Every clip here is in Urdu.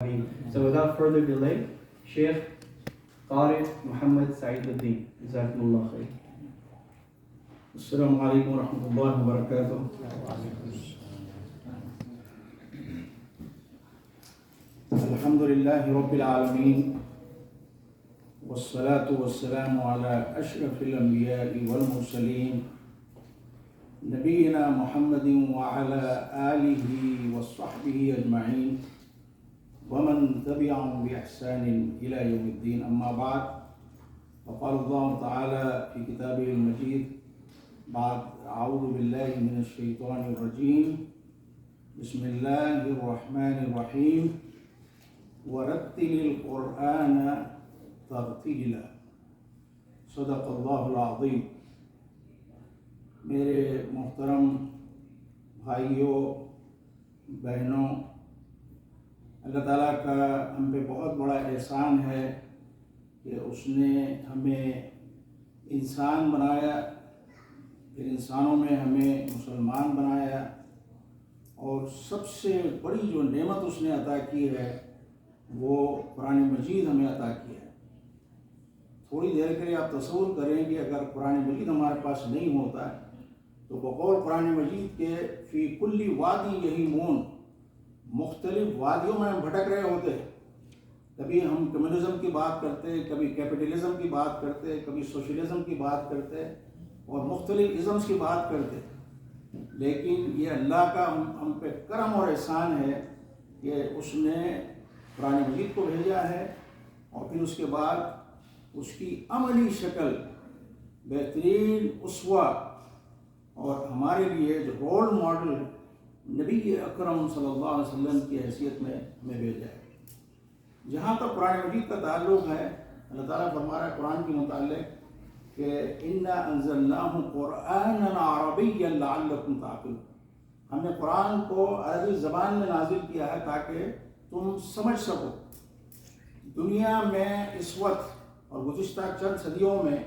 So without further delay, Sheikh Qari Muhammad Saiduddin. Jazakumullah khair. Assalamu alaikum wa rahmatullahi wa barakatuh. Alhamdulillahi rabbil alameen. Wassalatu wassalamu ala ashrafil anbiya'i wal mursaleen. Nabiyyina Muhammadin wa ala alihi wa sahbihi ajma'in. ومن تبعهم بإحسان إلى يوم الدين أما بعد فقال الله تعالى في كتابه المجيد بعد أعوذ بالله من الشيطان الرجيم بسم الله الرحمن الرحيم ورتل القرآن ترتيلا صدق الله العظيم. میرے محترم بھائیوں بہنوں، اللہ تعالیٰ کا ہم پہ بہت بڑا احسان ہے کہ اس نے ہمیں انسان بنایا، پھر انسانوں میں ہمیں مسلمان بنایا، اور سب سے بڑی جو نعمت اس نے عطا کی ہے وہ قرآن مجید ہمیں عطا کیا ہے۔ تھوڑی دیر کے لیے آپ تصور کریں کہ اگر قرآن مجید ہمارے پاس نہیں ہوتا تو بقول قرآن مجید کے فی کلی وادی یہیمون، مختلف وادیوں میں ہم بھٹک رہے ہوتے، کبھی ہم کمیونزم کی بات کرتے، کبھی کیپٹلزم کی بات کرتے، کبھی سوشلزم کی بات کرتے اور مختلف ازمز کی بات کرتے، لیکن یہ اللہ کا ہم پہ کرم اور احسان ہے کہ اس نے قرآن مجید کو بھیجا ہے، اور پھر اس کے بعد اس کی عملی شکل بہترین اسوہ اور ہمارے لیے جو رول ماڈل نبی اکرم صلی اللہ علیہ وسلم کی حیثیت میں ہمیں بھیجا ہے۔ جہاں تک قرآن مجید کا تعلق ہے، اللہ تعالیٰ فرما رہا ہے قرآن کے متعلق کہ اِنَّا أَنزَلْنَاهُ قُرْآنًا عَرَبِيًّا لَعَلَّكُمْ تَعْقِلُونَ، ہم نے قرآن کو عربی زبان میں نازل کیا ہے تاکہ تم سمجھ سکو۔ دنیا میں اس وقت اور گزشتہ چند صدیوں میں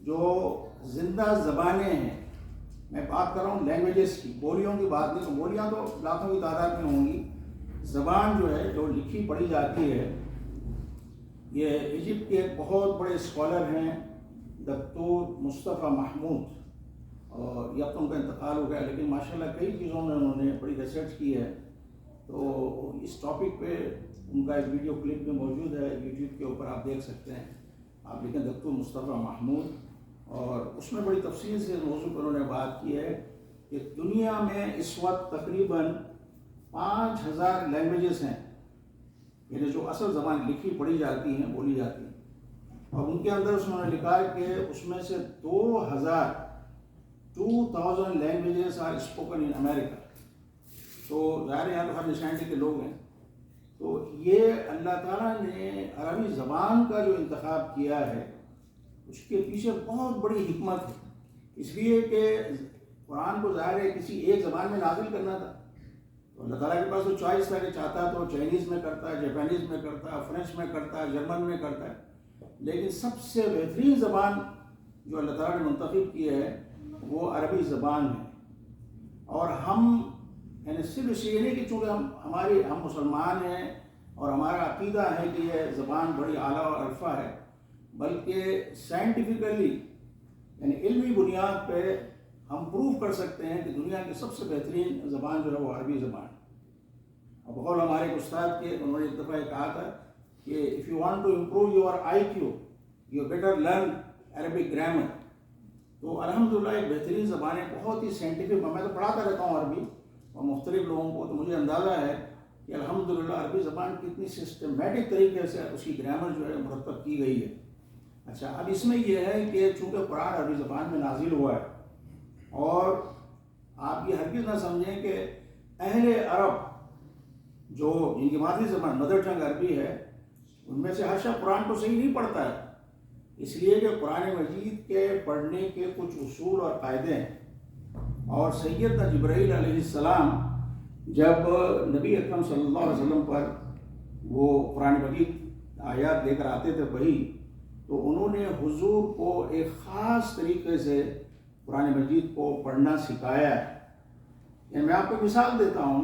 جو زندہ زبانیں ہیں، میں بات کر رہا ہوں لینگویجز کی، بولیوں کی بات نہیں، تو بولیاں تو لاکھوں کی تعداد میں ہوں گی، زبان جو ہے جو لکھی پڑھی جاتی ہے، یہ ایجپٹ کے ایک بہت بڑے اسکالر ہیں دکتور مصطفیٰ محمود، اور یا تو ان کا انتقال ہو گیا، لیکن ماشاءاللہ کئی چیزوں میں انہوں نے بڑی ریسرچ کی ہے، تو اس ٹاپک پہ ان کا ایک ویڈیو کلپ بھی موجود ہے یوٹیوب کے اوپر، آپ دیکھ سکتے ہیں، آپ لکھیں دکتور مصطفیٰ محمود، اور اس میں بڑی تفصیل سے موضوع پر انہوں نے بات کی ہے کہ دنیا میں اس وقت تقریباً 5000 لینگویجز ہیں، یعنی جو اصل زبان لکھی پڑھی جاتی ہیں، بولی جاتی ہیں، اور ان کے اندر انہوں نے لکھا ہے کہ اس میں سے 2000 لینگویجز آر اسپوکن ان امریکہ۔ تو ظاہر یہاں تو ہر نیشنلٹی کے لوگ ہیں، تو یہ اللہ تعالیٰ نے عربی زبان کا جو انتخاب کیا ہے اس کے پیچھے بہت بڑی حکمت ہے، اس لیے کہ قرآن کو ظاہر ہے کسی ایک زبان میں نازل کرنا تھا، تو اللہ تعالیٰ کے پاس تو چوائس تھا کہ چاہتا تو چائنیز میں کرتا ہے، جاپانیز میں کرتا ہے، فرینچ میں کرتا ہے، جرمن میں کرتا ہے، لیکن سب سے بہترین زبان جو اللہ تعالیٰ نے منتخب کی ہے وہ عربی زبان ہے۔ اور ہم یعنی صرف اس لیے نہیں کہ چونکہ ہم مسلمان ہیں اور ہمارا عقیدہ ہے کہ یہ زبان بڑی اعلیٰ اور عرفہ ہے، بلکہ سائنٹیفکلی یعنی علمی بنیاد پہ ہم پروف کر سکتے ہیں کہ دنیا کی سب سے بہترین زبان جو ہے وہ عربی زبان ہے۔ اور بقول ہمارے ایک استاد کے، انہوں نے ایک دفعہ کہا تھا کہ if you want to improve your IQ you better learn Arabic grammar. تو الحمدللہ ایک بہترین زبان ہے، بہت ہی سائنٹیفک، میں تو پڑھاتا رہتا ہوں عربی اور مختلف لوگوں کو، تو مجھے اندازہ ہے کہ الحمدللہ عربی زبان کتنی سسٹمیٹک طریقے سے اس کی گرامر جو ہے مرتب کی گئی ہے۔ اچھا، اب اس میں یہ ہے کہ چونکہ قرآن عربی زبان میں نازل ہوا ہے، اور آپ یہ ہرگز نہ سمجھیں کہ اہل عرب جو جن کی مادری زبان مدر ٹنگ عربی ہے، ان میں سے ہر شخص قرآن کو صحیح نہیں پڑھتا ہے، اس لیے کہ قرآن مجید کے پڑھنے کے کچھ اصول اور قاعدے ہیں، اور سیدنا جبرائیل علیہ السلام جب نبی اکرم صلی اللہ علیہ وسلم پر وہ قرآن مجید آیات لے کر آتے تھے وہی، تو انہوں نے حضور کو ایک خاص طریقے سے قرآن مجید کو پڑھنا سکھایا ہے۔ یعنی میں آپ کو مثال دیتا ہوں،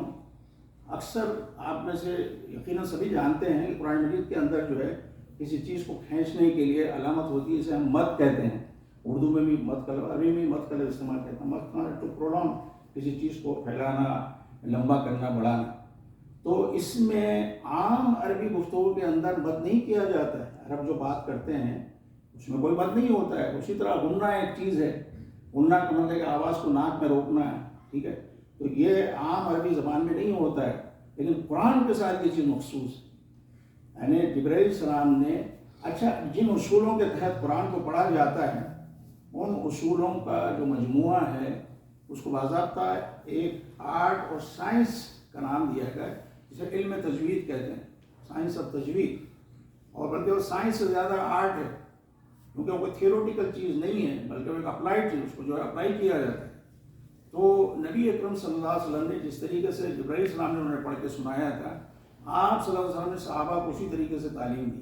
اکثر آپ میں سے یقیناً سبھی جانتے ہیں کہ قرآن مجید کے اندر جو ہے کسی چیز کو کھینچنے کے لیے علامت ہوتی ہے، اسے ہم مد کہتے ہیں، اردو میں بھی مد کا لفظ، عربی میں مد کا لفظ استعمال کرتے ہیں۔ مد کا ٹو پرولونگ، کسی چیز کو پھیلانا، لمبا کرنا، بڑھانا۔ تو اس میں عام عربی گفتگو کے اندر مد نہیں کیا جاتا ہے، عرب جو بات کرتے ہیں اس میں کوئی مد نہیں ہوتا ہے۔ اسی طرح غنہ ایک چیز ہے، غنہ کا مطلب ہے کہ آواز کو ناک میں روکنا ہے، ٹھیک ہے، تو یہ عام عربی زبان میں نہیں ہوتا ہے، لیکن قرآن کے ساتھ یہ چیز مخصوص ہے۔ یعنی جبرائیل علیہ السلام نے جن اصولوں کے تحت قرآن کو پڑھا جاتا ہے، ان اصولوں کا جو مجموعہ ہے اس کو باضابطہ ایک آرٹ اور سائنس کا نام دیا گیا ہے، جسے علم تجوید کہتے ہیں، سائنس آف تجوید، اور بلکہ وہ سائنس سے زیادہ آرٹ ہے، کیونکہ وہ کوئی تھیوریٹیکل چیز نہیں ہے، بلکہ وہ ایک اپلائڈ چیز، اس کو جو ہے اپلائی کیا جاتا ہے۔ تو نبی اکرم صلی اللہ علیہ وسلم نے جس طریقے سے جبرائیل علیہ السلام نے انہیں پڑھ کے سنایا تھا، آپ صلی اللہ علیہ وسلم نے صحابہ کو اسی طریقے سے تعلیم دی،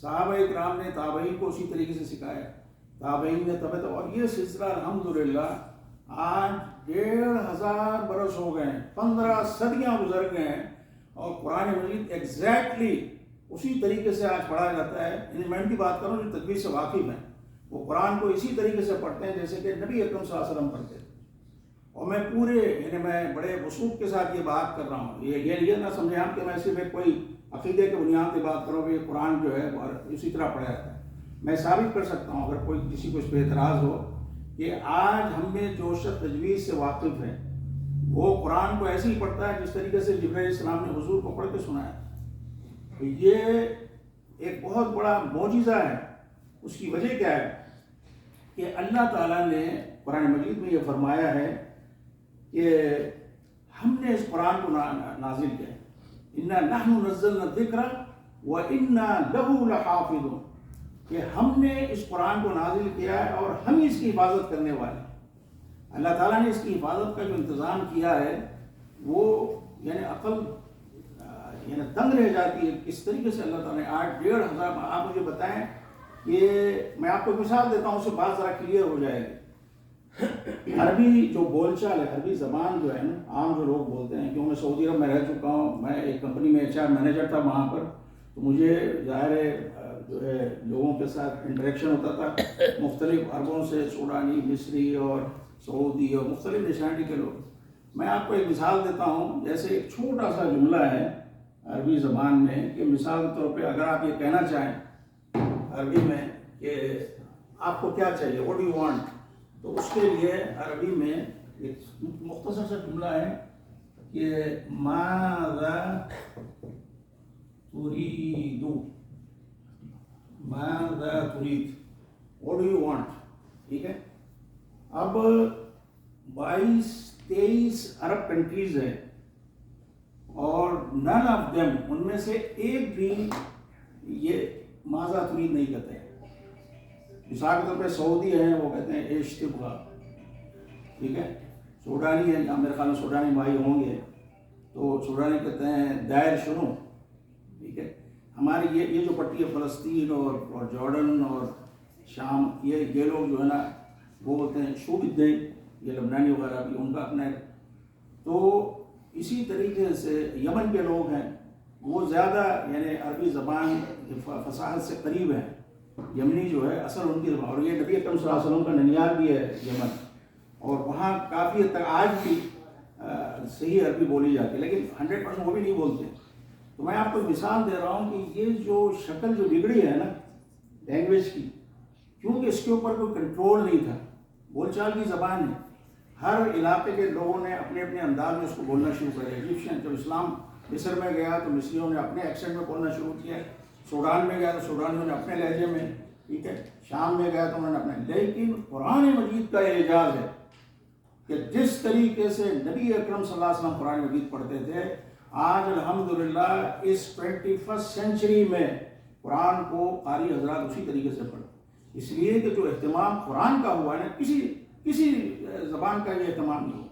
صحابہ اکرام نے تابعین کو اسی طریقے سے سکھایا، تابعین نے اور یہ سلسلہ الحمدللہ آج 1500 برس ہو گئے ہیں، 15 صدیاں گزر گئے ہیں، اور قرآن مجید ایگزیکٹلی اسی طریقے سے آج پڑھا جاتا ہے۔ یعنی میں ان کی بات کروں جو تجوید سے واقف ہیں، وہ قرآن کو اسی طریقے سے پڑھتے ہیں جیسے کہ نبی اکرم صلی اللہ علیہ وسلم پڑھتے تھے۔ اور میں بڑے وثوق کے ساتھ یہ بات کر رہا ہوں، یہ نہ سمجھیں آپ کہ میں صرف ایک کوئی عقیدے کے بنیاد پہ بات کروں کہ یہ قرآن جو ہے اسی طرح پڑھا جاتا ہے۔ میں ثابت کر سکتا ہوں، اگر کوئی کسی کو اس پہ اعتراض ہو، کہ آج ہم میں جو شخص تجوید سے واقف ہے وہ قرآن کو ایسے ہی پڑھتا ہے جس طریقے سے جبرائیل علیہ السلام نے حضور کو پڑھ کے سنایا۔ تو یہ ایک بہت بڑا معجزہ ہے۔ اس کی وجہ کیا ہے کہ اللہ تعالیٰ نے قرآن مجید میں یہ فرمایا ہے کہ ہم نے اس قرآن کو نازل کیا، اِنَّا نَحْنُ نَزَّلْنَا الذِّكْرَ وَإِنَّا لَهُ لَحَافِظُونَ، کہ ہم نے اس قرآن کو نازل کیا ہے اور ہم اس کی حفاظت کرنے والے ہیں۔ اللہ تعالیٰ نے اس کی حفاظت کا جو انتظام کیا ہے وہ یعنی عقل دنگ رہ جاتی ہے، کس طریقے سے اللہ تعالیٰ نے 8,500 آپ مجھے بتائیں کہ میں آپ کو مثال دیتا ہوں، اس سے بات ذرا کلیئر ہو جائے گی۔ عربی جو بول چال ہے، عربی زبان جو ہے نا، عام جو لوگ بولتے ہیں، کیوں میں سعودی عرب میں رہ چکا ہوں، میں ایک کمپنی میں HR مینیجر تھا وہاں پر، تو مجھے ظاہر ہے جو ہے لوگوں کے ساتھ انٹریکشن ہوتا تھا، مختلف عربوں سے، سوڈانی، مصری اور سعودی اور مختلف نیشنلٹی کے لوگ۔ میں آپ کو ایک مثال دیتا ہوں، جیسے ایک چھوٹا سا جملہ ہے عربی زبان میں، کہ مثال کے طور پہ اگر آپ یہ کہنا چاہیں عربی میں کہ آپ کو کیا چاہیے، واٹ ڈو یو وانٹ، تو اس کے لیے عربی میں ایک مختصر سا جملہ ہے کہ ماذا تريد، ماذا تريد، واٹ ڈو یو وانٹ، ٹھیک ہے۔ اب 22-23 عرب کنٹریز ہیں، اور نن آف دیم، ان میں سے ایک بھی یہ ماذا تريد نہیں کہتے ہیں۔ مثال کے طور پہ سعودی ہیں، وہ کہتے ہیں ایش تبغا، ٹھیک ہے۔ سوڈانی ہے، میرے خیال میں سوڈانی بھائی ہوں گے، تو سوڈانی کہتے ہیں دائر شنو، ٹھیک ہے۔ ہماری یہ جو پٹی ہے فلسطین اور جارڈن اور شام، یہ لوگ جو ہے نا وہ بولتے ہیں شو بدے، یہ لبنانی وغیرہ بھی ان کا اپنا ہے۔ تو اسی طریقے سے یمن کے لوگ ہیں، وہ زیادہ یعنی عربی زبان فصاحت سے قریب ہیں، یمنی جو ہے اصل ان کی زبان، اور یہ نبی اکرم صلی اللہ علیہ وسلم کا ننیال بھی ہے یمن، اور وہاں کافی حد تک آج بھی صحیح عربی بولی جاتی ہے، لیکن 100% وہ بھی نہیں بولتے۔ تو میں آپ کو مثال دے رہا ہوں کہ یہ جو شکل جو بگڑی ہے نا لینگویج کی، کیونکہ اس کے اوپر کوئی کنٹرول نہیں تھا، بول چال کی زبان ہے، ہر علاقے کے لوگوں نے اپنے اپنے انداز میں اس کو بولنا شروع کر دیا۔ ایجپشین جب اسلام مصر میں گیا تو مصریوں نے اپنے ایکسنٹ میں بولنا شروع کیا، سوڈان میں گیا تو سوڈانیوں نے اپنے لہجے میں، ٹھیک ہے، شام میں گیا تو انہوں نے اپنے۔ لیکن قرآن مجید کا یہ اعجاز ہے کہ جس طریقے سے نبی اکرم صلی اللہ علیہ وسلم قرآن مجید پڑھتے تھے، آج الحمدللہ اس 21 سینچری میں قرآن کو قاری حضرات اسی طریقے سے پڑھتے، اس لیے کہ جو اہتمام قرآن کا ہوا ہے نا، کسی زبان کا یہ اہتمام نہیں ہوا،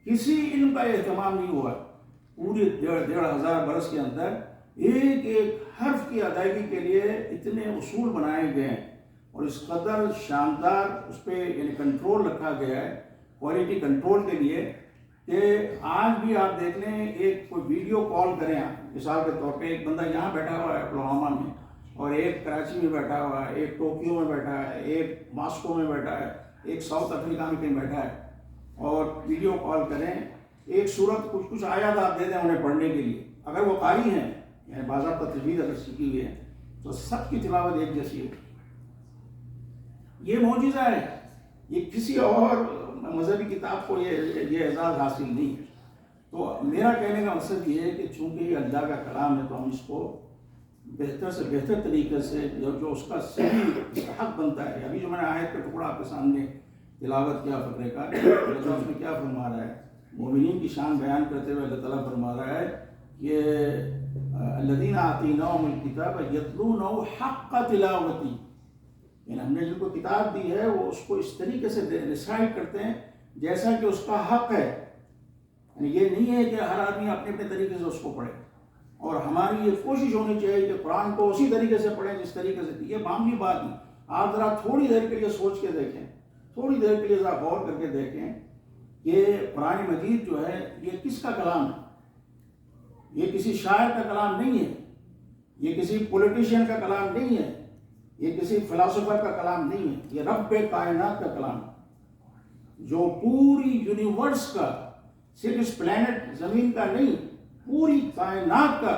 کسی علم کا یہ اہتمام نہیں ہوا، پوری 1,500 برس کے اندر ایک ایک حرف کی ادائیگی کے لیے اتنے اصول بنائے گئے ہیں، اور اس قدر شاندار اس پہ یعنی کنٹرول رکھا گیا ہے، کوالٹی کنٹرول کے لیے، کہ آج بھی آپ دیکھ لیں ایک کوئی ویڈیو کال کریں آپ مثال کے طور پہ ایک بندہ یہاں بیٹھا ہوا ہے پلوامہ میں اور ایک کراچی میں بیٹھا ہوا ہے ایک ٹوکیو میں بیٹھا ہے ایک ماسکو میں بیٹھا ہے ایک ساؤتھ افریقہ میں کہیں بیٹھا ہے اور ویڈیو کال کریں ایک صورت کچھ آیات آپ دے دیں انہیں پڑھنے کے لیے اگر وہ قاری ہیں یعنی باضابطہ تجوید اگر سیکھی ہوئی ہے تو سب کی تلاوت ایک جیسی ہے. یہ معجزہ ہے, یہ کسی اور مذہبی کتاب کو یہ اعزاز حاصل نہیں ہے. تو میرا کہنے کا مقصد یہ ہے کہ چونکہ یہ اللہ کا کلام ہے تو ہم اس کو بہتر سے بہتر طریقے سے جو اس کا صحیح حق بنتا ہے. ابھی جو میں نے آیت کا ٹکڑا آپ کے سامنے تلاوت کیا فقرے کا, اللہ اس میں کیا فرما رہا ہے, مومنین کی شان بیان کرتے ہوئے اللہ تعالیٰ فرما رہا ہے کہ الذین آتیناہم الکتاب یتلونہ حق تلاوتی, یعنی ہم نے جن کو کتاب دی ہے وہ اس کو اس طریقے سے ریسائٹ کرتے ہیں جیسا کہ اس کا حق ہے. یعنی یہ نہیں ہے کہ ہر آدمی اپنے اپنے طریقے سے اس کو پڑھے, اور ہماری یہ کوشش ہونی چاہیے کہ قرآن کو اسی طریقے سے پڑھیں جس طریقے سے. یہ معمولی بات نہیں, آپ ذرا تھوڑی دیر کے لیے سوچ کے دیکھیں, تھوڑی دیر کے لیے ذرا غور کر کے دیکھیں کہ قرآن مجید جو ہے یہ کس کا کلام ہے. یہ کسی شاعر کا کلام نہیں ہے, یہ کسی پولیٹیشین کا کلام نہیں ہے, یہ کسی فلاسفر کا کلام نہیں ہے, یہ رب کائنات کا کلام ہے جو پوری یونیورس کا, صرف اس پلانٹ زمین کا نہیں, پوری کائنات کا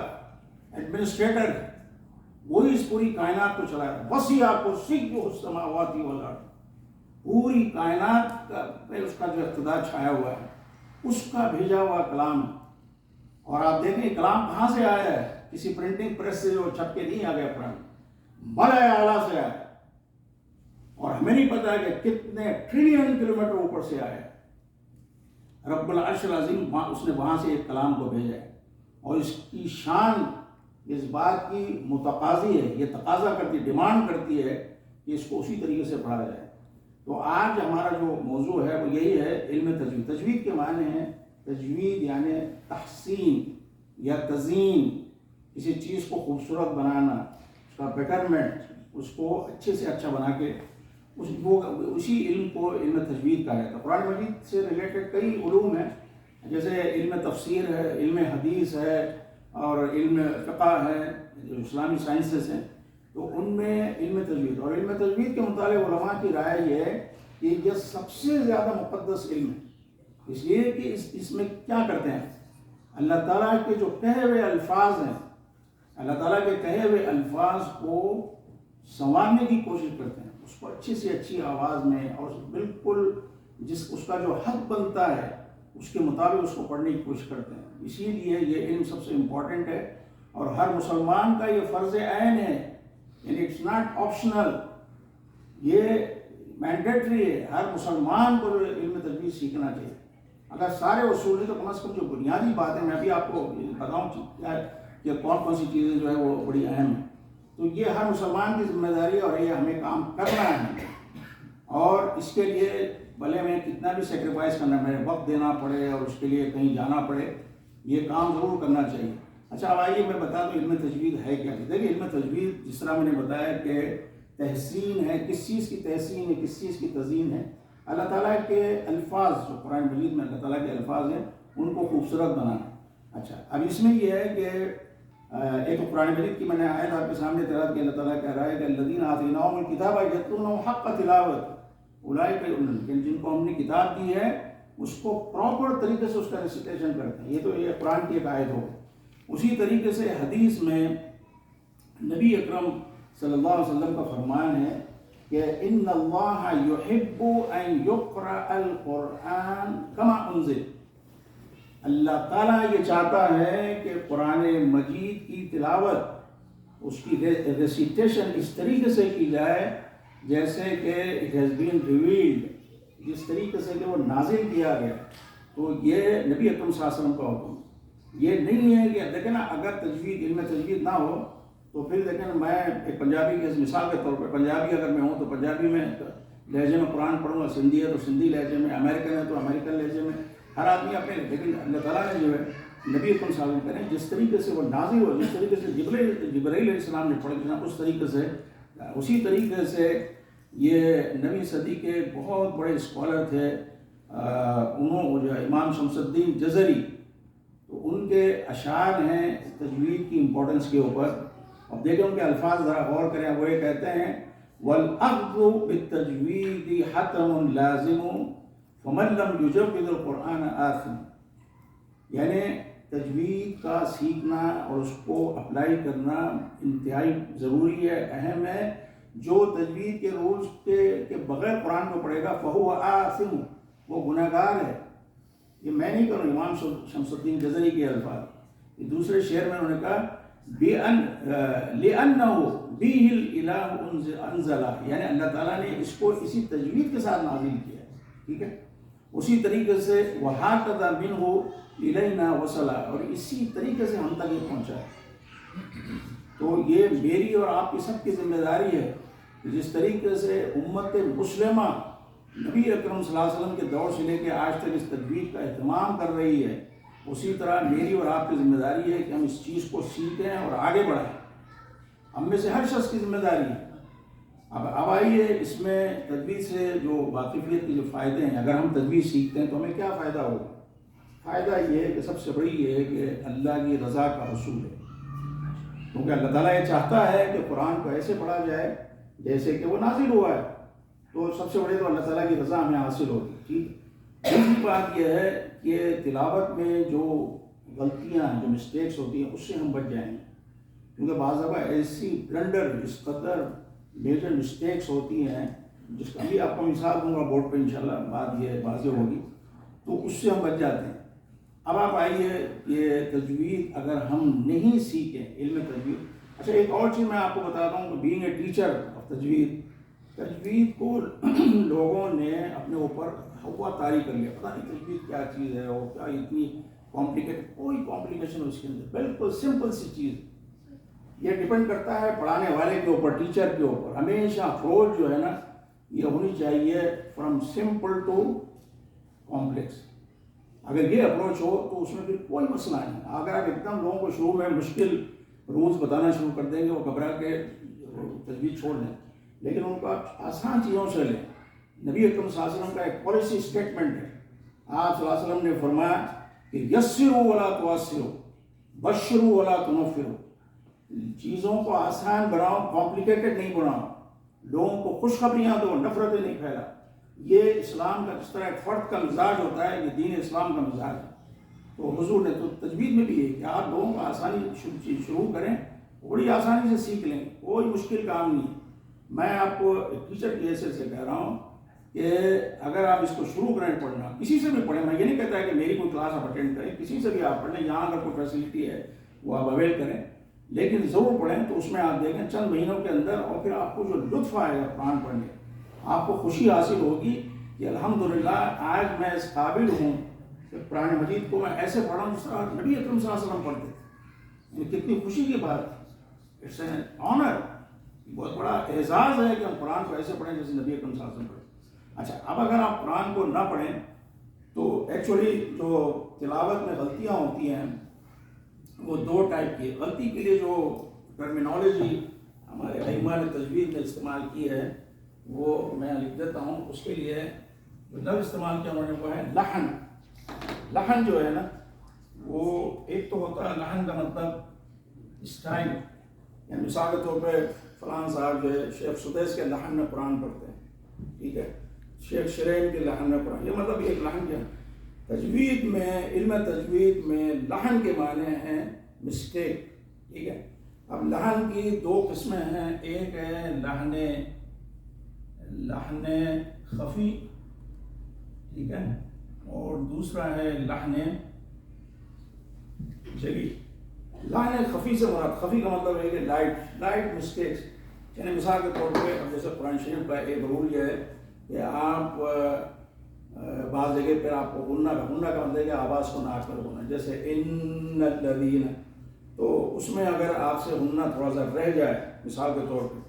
ایڈمنسٹریٹر ہے. وہی اس پوری کائنات کو چلا رہا ہے. وسیع کرسیہ السماوات والارض, پوری کائنات کا اس کا جو اقتدار چھایا ہوا ہے, اس کا بھیجا ہوا کلام ہے. اور آپ دیکھیں کلام کہاں سے آیا ہے, کسی پرنٹنگ پریس سے جو چھپ کے نہیں آ گیا قرآن, بڑے اعلیٰ سے آیا ہے. اور ہمیں نہیں پتا ہے کہ کتنے ٹریلین کلومیٹر اوپر سے آیا ہے. رب العرش العظیم اس نے وہاں سے ایک کلام کو بھیجا ہے, اور اس کی شان اس بات کی متقاضی ہے, یہ تقاضا کرتی, ڈیمانڈ کرتی ہے کہ اس کو اسی طریقے سے پڑھا جائے. تو آج ہمارا جو موضوع ہے وہ یہی ہے, علم تجوید. تجوید کے معنی ہیں, تجوید یعنی تحسین یا تزئین, کسی چیز کو خوبصورت بنانا, اس کا بیٹرمنٹ, اس کو اچھے سے اچھا بنا کے اسی علم کو علم تجوید کہا جاتا ہے. قرآن مجید سے ریلیٹڈ کئی علوم ہیں, جیسے علم تفسیر ہے, علم حدیث ہے, اور علم فقہ ہے, جو اسلامی سائنسز ہیں. تو ان میں علم تجوید, اور علم تجوید کے متعلق علماء کی رائے یہ ہے کہ یہ سب سے زیادہ مقدس علم ہے. اس لیے کہ اس میں کیا کرتے ہیں, اللہ تعالیٰ کے جو کہے ہوئے الفاظ ہیں, اللہ تعالیٰ کے کہے ہوئے الفاظ کو سنوارنے کی کوشش کرتے ہیں, اس کو اچھی سے اچھی آواز میں, اور بالکل اس کا جو حق بنتا ہے اس کے مطابق اس کو پڑھنے کی کوشش کرتے ہیں. اسی لیے یہ علم سب سے امپورٹنٹ ہے, اور ہر مسلمان کا یہ فرض عین ہے. یعنی اٹس ناٹ آپشنل, یہ مینڈیٹری ہے. ہر مسلمان کو جو علم تجوید سیکھنا چاہیے. اگر سارے اصول ہیں تو کم از کم جو بنیادی باتیں میں ابھی آپ کو بتاؤں کہ کون سی چیزیں جو ہے وہ بڑی اہم ہیں, تو یہ ہر مسلمان کی ذمہ داری ہے, اور یہ ہمیں کام کرنا ہے. اور اس کے لیے بھلے میں کتنا بھی سیکریفائز کرنا پڑے, وقت دینا پڑے, اور اس کے لیے کہیں جانا پڑے, یہ کام ضرور کرنا چاہیے. اچھا اب آئیے میں بتا دوں علم تجوید ہے کیا. دیکھیے علم تجوید جس طرح میں نے بتایا کہ تحسین ہے, کس چیز کی تحسین ہے, کس چیز کی تزئین ہے. اللہ تعالیٰ کے الفاظ جو قرآن مجید میں اللہ تعالیٰ کے الفاظ ہیں ان کو خوبصورت بنانا. اچھا اب اس میں یہ ہے کہ ایک قرآن مجید کی میں نے آیت آپ کے سامنے تلاوت کی. اللہ تعالیٰ کہہ رہا ہے کہ الذین آتیناہم الکتاب یتلونہ حق تلاوت اولئک, جن کو ہم نے کتاب دی ہے اس کو پراپر طریقے سے اس کا ریسیٹیشن کرتے ہیں. یہ تو یہ قرآن کی ایک آیت ہو. اسی طریقے سے حدیث میں نبی اکرم صلی اللہ علیہ وسلم کا فرمان ہے کہ ان اللہ یحب ان یقرأ القرآن کما انزل. اللہ تعالیٰ یہ چاہتا ہے کہ قرآن مجید کی تلاوت, اس کی ریسیٹیشن اس طریقے سے کی جائے جیسے کہ اٹ ہیز بین ریویلڈ, جس طریقے سے کہ وہ نازل کیا گیا. تو یہ نبی اکرم صلی اللہ علیہ وسلم کا حکم. یہ نہیں ہے کہ دیکھیں نا, اگر تجوید علم تجوید نہ ہو تو پھر دیکھیں میں ایک پنجابی کے مثال کے طور پہ, پنجابی اگر میں ہوں تو پنجابی میں لہجے میں قرآن پڑھوں گا, سندھی ہے تو سندھی لہجے میں, امریکن ہے تو امریکن لہجے میں, ہر آدمی اپنے. لیکن اللہ تعالیٰ نے جو ہے نبی اکرم صلی اللہ علیہ وسلم کریں جس طریقے سے وہ نازل ہو, جس طریقے سے جبرائیل علیہ السلام نے پڑھا, اس طریقے سے, اسی طریقے سے یہ 9ویں صدی کے بہت بڑے اسکالر تھے انہوں جو امام شمس الدین جزری، تو ان کے اشعار ہیں تجوید کی امپورٹنس کے اوپر. اب دیکھیں ان کے الفاظ ذرا غور کریں. وہ یہ کہتے ہیں وَالْأَخْذُ بِالتَّجْوِيدِ حَتْمٌ لَازِمٌ فَمَنْ لَمْ يُجَوِّدْ الْقُرْآنَ آثِمٌ. یعنی تجوید کا سیکھنا اور اس کو اپلائی کرنا انتہائی ضروری ہے، اہم ہے. جو تجوید کے رولز کے بغیر قرآن کو پڑھے گا فَهُوَ آثِمٌ، وہ گناہ گار ہے. یہ میں نہیں کروں، امام شمس الدین جزری کے الفاظ. یہ دوسرے شعر میں انہوں نے کہا لِأَنَّهُ بِهِ الْإِلَهُ أَنزَلَهُ، یعنی اللہ تعالیٰ نے اس کو اسی تجوید کے ساتھ نازل کیا ہے. ٹھیک ہے، اسی طریقے سے وَهَكَذَا مِنْهُ إِلَيْنَا وَصَلَ، اور اسی طریقے سے ہم تک یہ پہنچا ہے. تو یہ میری اور آپ کی سب کی ذمہ داری ہے کہ جس طریقے سے امت مسلمہ نبی اکرم صلی اللہ علیہ وسلم کے دور سے لے کے آج تک اس تجوید کا اہتمام کر رہی ہے، اسی طرح میری اور آپ کی ذمہ داری ہے کہ ہم اس چیز کو سیکھیں اور آگے بڑھائیں. ہم میں سے ہر شخص کی ذمہ داری ہے. اب آئیے اس میں تجوید سے جو واقفیت کے جو فائدے ہیں، اگر ہم تجوید سیکھتے ہیں تو ہمیں کیا فائدہ ہوگا؟ فائدہ یہ ہے کہ سب سے بڑی یہ ہے کہ اللہ کی رضا کا حصول ہے. کیونکہ اللہ تعالیٰ یہ چاہتا ہے کہ قرآن کو ایسے پڑھا جائے جیسے کہ وہ نازل ہوا ہے. تو سب سے بڑے تو اللہ تعالیٰ کی رضا ہمیں حاصل ہوگی. ٹھیک. دوسری بات یہ ہے کہ تلاوت میں جو غلطیاں جو مسٹیکس ہوتی ہیں اس سے ہم بچ جائیں گے. کیونکہ بعض دفعہ ایسی بلنڈر اس قدر میجر مسٹیکس ہوتی ہیں جس کا بھی آپ کو مثال دوں گا بورڈ پہ انشاءاللہ بات یہ واضح ہوگی، تو اس سے ہم بچ جاتے ہیں. اب آپ آئیے یہ تجوید اگر ہم نہیں سیکھیں علم تجوید. اچھا ایک اور چیز میں آپ کو بتاتا ہوں کہ بینگ اے ٹیچر آف تجوید کو لوگوں نے اپنے اوپر ہوا طاری کر لیا. پتہ نہیں تجوید کیا چیز ہے اور کیا اتنی کمپلیکیٹ. کوئی کمپلیکیشن اس کے اندر، بالکل سمپل سی چیز. یہ ڈپینڈ کرتا ہے پڑھانے والے کے اوپر، ٹیچر کے اوپر. ہمیشہ اپروچ جو ہے نا یہ ہونی چاہیے فرام سمپل ٹو کمپلیکس. اگر یہ اپروچ ہو تو اس میں پھر کوئی مسئلہ نہیں. اگر آپ ایک دم لوگوں کو شروع میں مشکل رولز بتانا شروع کر دیں گے وہ گھبرا کے تجوید چھوڑ دیں. لیکن ان کا آسان چیزوں سے لیں. نبی اکرم صلی اللہ علیہ وسلم کا ایک پالیسی اسٹیٹمنٹ ہے. آپ صلی اللہ علیہ وسلم نے فرمایا کہ یسروا ولا تعسروا بشروا ولا تنفروا. چیزوں کو آسان بناؤ، کمپلیکیٹڈ نہیں بناؤ. لوگوں کو خوشخبریاں دو، نفرتیں نہیں پھیلا. یہ اسلام کا جس طرح ایک فرد کا مزاج ہوتا ہے، یہ دین اسلام کا مزاج ہے. تو حضور نے تو تجوید میں بھی ہے کہ آپ لوگوں کو آسانی شروع کریں، بڑی آسانی سے سیکھ لیں، کوئی مشکل کام نہیں ہے. میں آپ کو ایک ٹیچر کی حیثیت سے کہہ رہا ہوں کہ اگر آپ اس کو شروع کریں پڑھنا، کسی سے بھی پڑھیں. میں یہ نہیں کہتا کہ میری کوئی کلاس آپ اٹینڈ کریں، کسی سے بھی آپ پڑھ لیں. یہاں اگر کوئی فیسلٹی ہے وہ آپ اویل کریں، لیکن ضرور پڑھیں. تو اس میں آپ دیکھیں چند مہینوں کے اندر اور پھر آپ کو جو لطف آئے گا قرآن پڑھنے، آپ کو خوشی حاصل ہوگی کہ الحمدللہ آج میں اس قابل ہوں کہ قرآن مجید کو میں ایسے پڑھا ہوں جس طرح نبی اکرم صلی اللہ علیہ وسلم پڑھتے تھے. یہ کتنی خوشی کی بات ہے. It's an honour. بہت بڑا اعزاز ہے کہ ہم قرآن کو ایسے پڑھیں جیسے نبی اکرم صلی اللہ علیہ وسلم پڑھیں. اچھا اب اگر آپ قرآن کو نہ پڑھیں تو ایکچولی جو تلاوت میں غلطیاں ہوتی ہیں وہ دو ٹائپ کی ہے. غلطی کے لیے جو ٹرمینالوجی ہمارے ائمہ نے تجوید میں استعمال کی ہے وہ میں لکھ دیتا ہوں. اس کے لیے جو لفظ استعمال کیا انہوں نے وہ ہے لحن. لحن جو ہے نا وہ ایک تو ہوتا ہے لحن کا مطلب اسٹائل. یعنی مثال کے طور پہ فلاں صاحب جو ہے شیخ سدیس کے لحن میں قرآن پڑھتے ہیں. ٹھیک ہے، شیخ شرین کے لحن میں قرآن. یہ مطلب ایک لحن کیا تجوید میں، علم تجوید میں لحن کے معنی ہیں مسٹیک. ٹھیک ہے. اب لحن کی دو قسمیں ہیں. ایک ہے لحن خفی، ٹھیک ہے، اور دوسرا ہے لحن جلی. لحن خفی سے مراد، خفی کا مطلب ہے کہ لائٹ مسٹیکس. یعنی مثال کے طور پہ اب جیسے قرآن شریف کا ایک رول یہ ہے کہ آپ بعض جگہ پہ آپ کو غنہ کا مطلب ہے کہ آواز کو نہ کر ہونا، جیسے ان الذین. تو اس میں اگر آپ سے غنہ تھوڑا سا رہ جائے مثال کے طور پہ،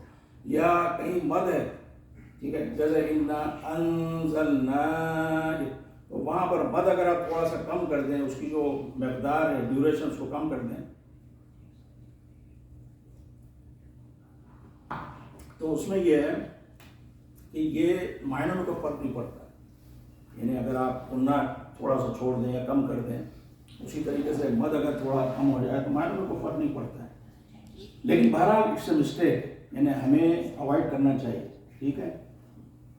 یا کہیں مد ہے، ٹھیک ہے، جیسے انا انزلنا، تو وہاں پر مد اگر آپ تھوڑا سا کم کر دیں، اس کی جو مقدار ہے ڈیوریشن اس کو کم کر دیں، تو اس میں یہ ہے کہ یہ معنوں میں کوئی فرق نہیں پڑتا. یعنی اگر آپ قنہ تھوڑا سا چھوڑ دیں یا کم کر دیں، اسی طریقے سے مد اگر تھوڑا کم ہو جائے تو معنوں میں کوئی فرق نہیں پڑتا ہے. لیکن بہرحال اٹس اے مسٹیک، یعنی ہمیں اوائڈ کرنا چاہیے. ٹھیک ہے.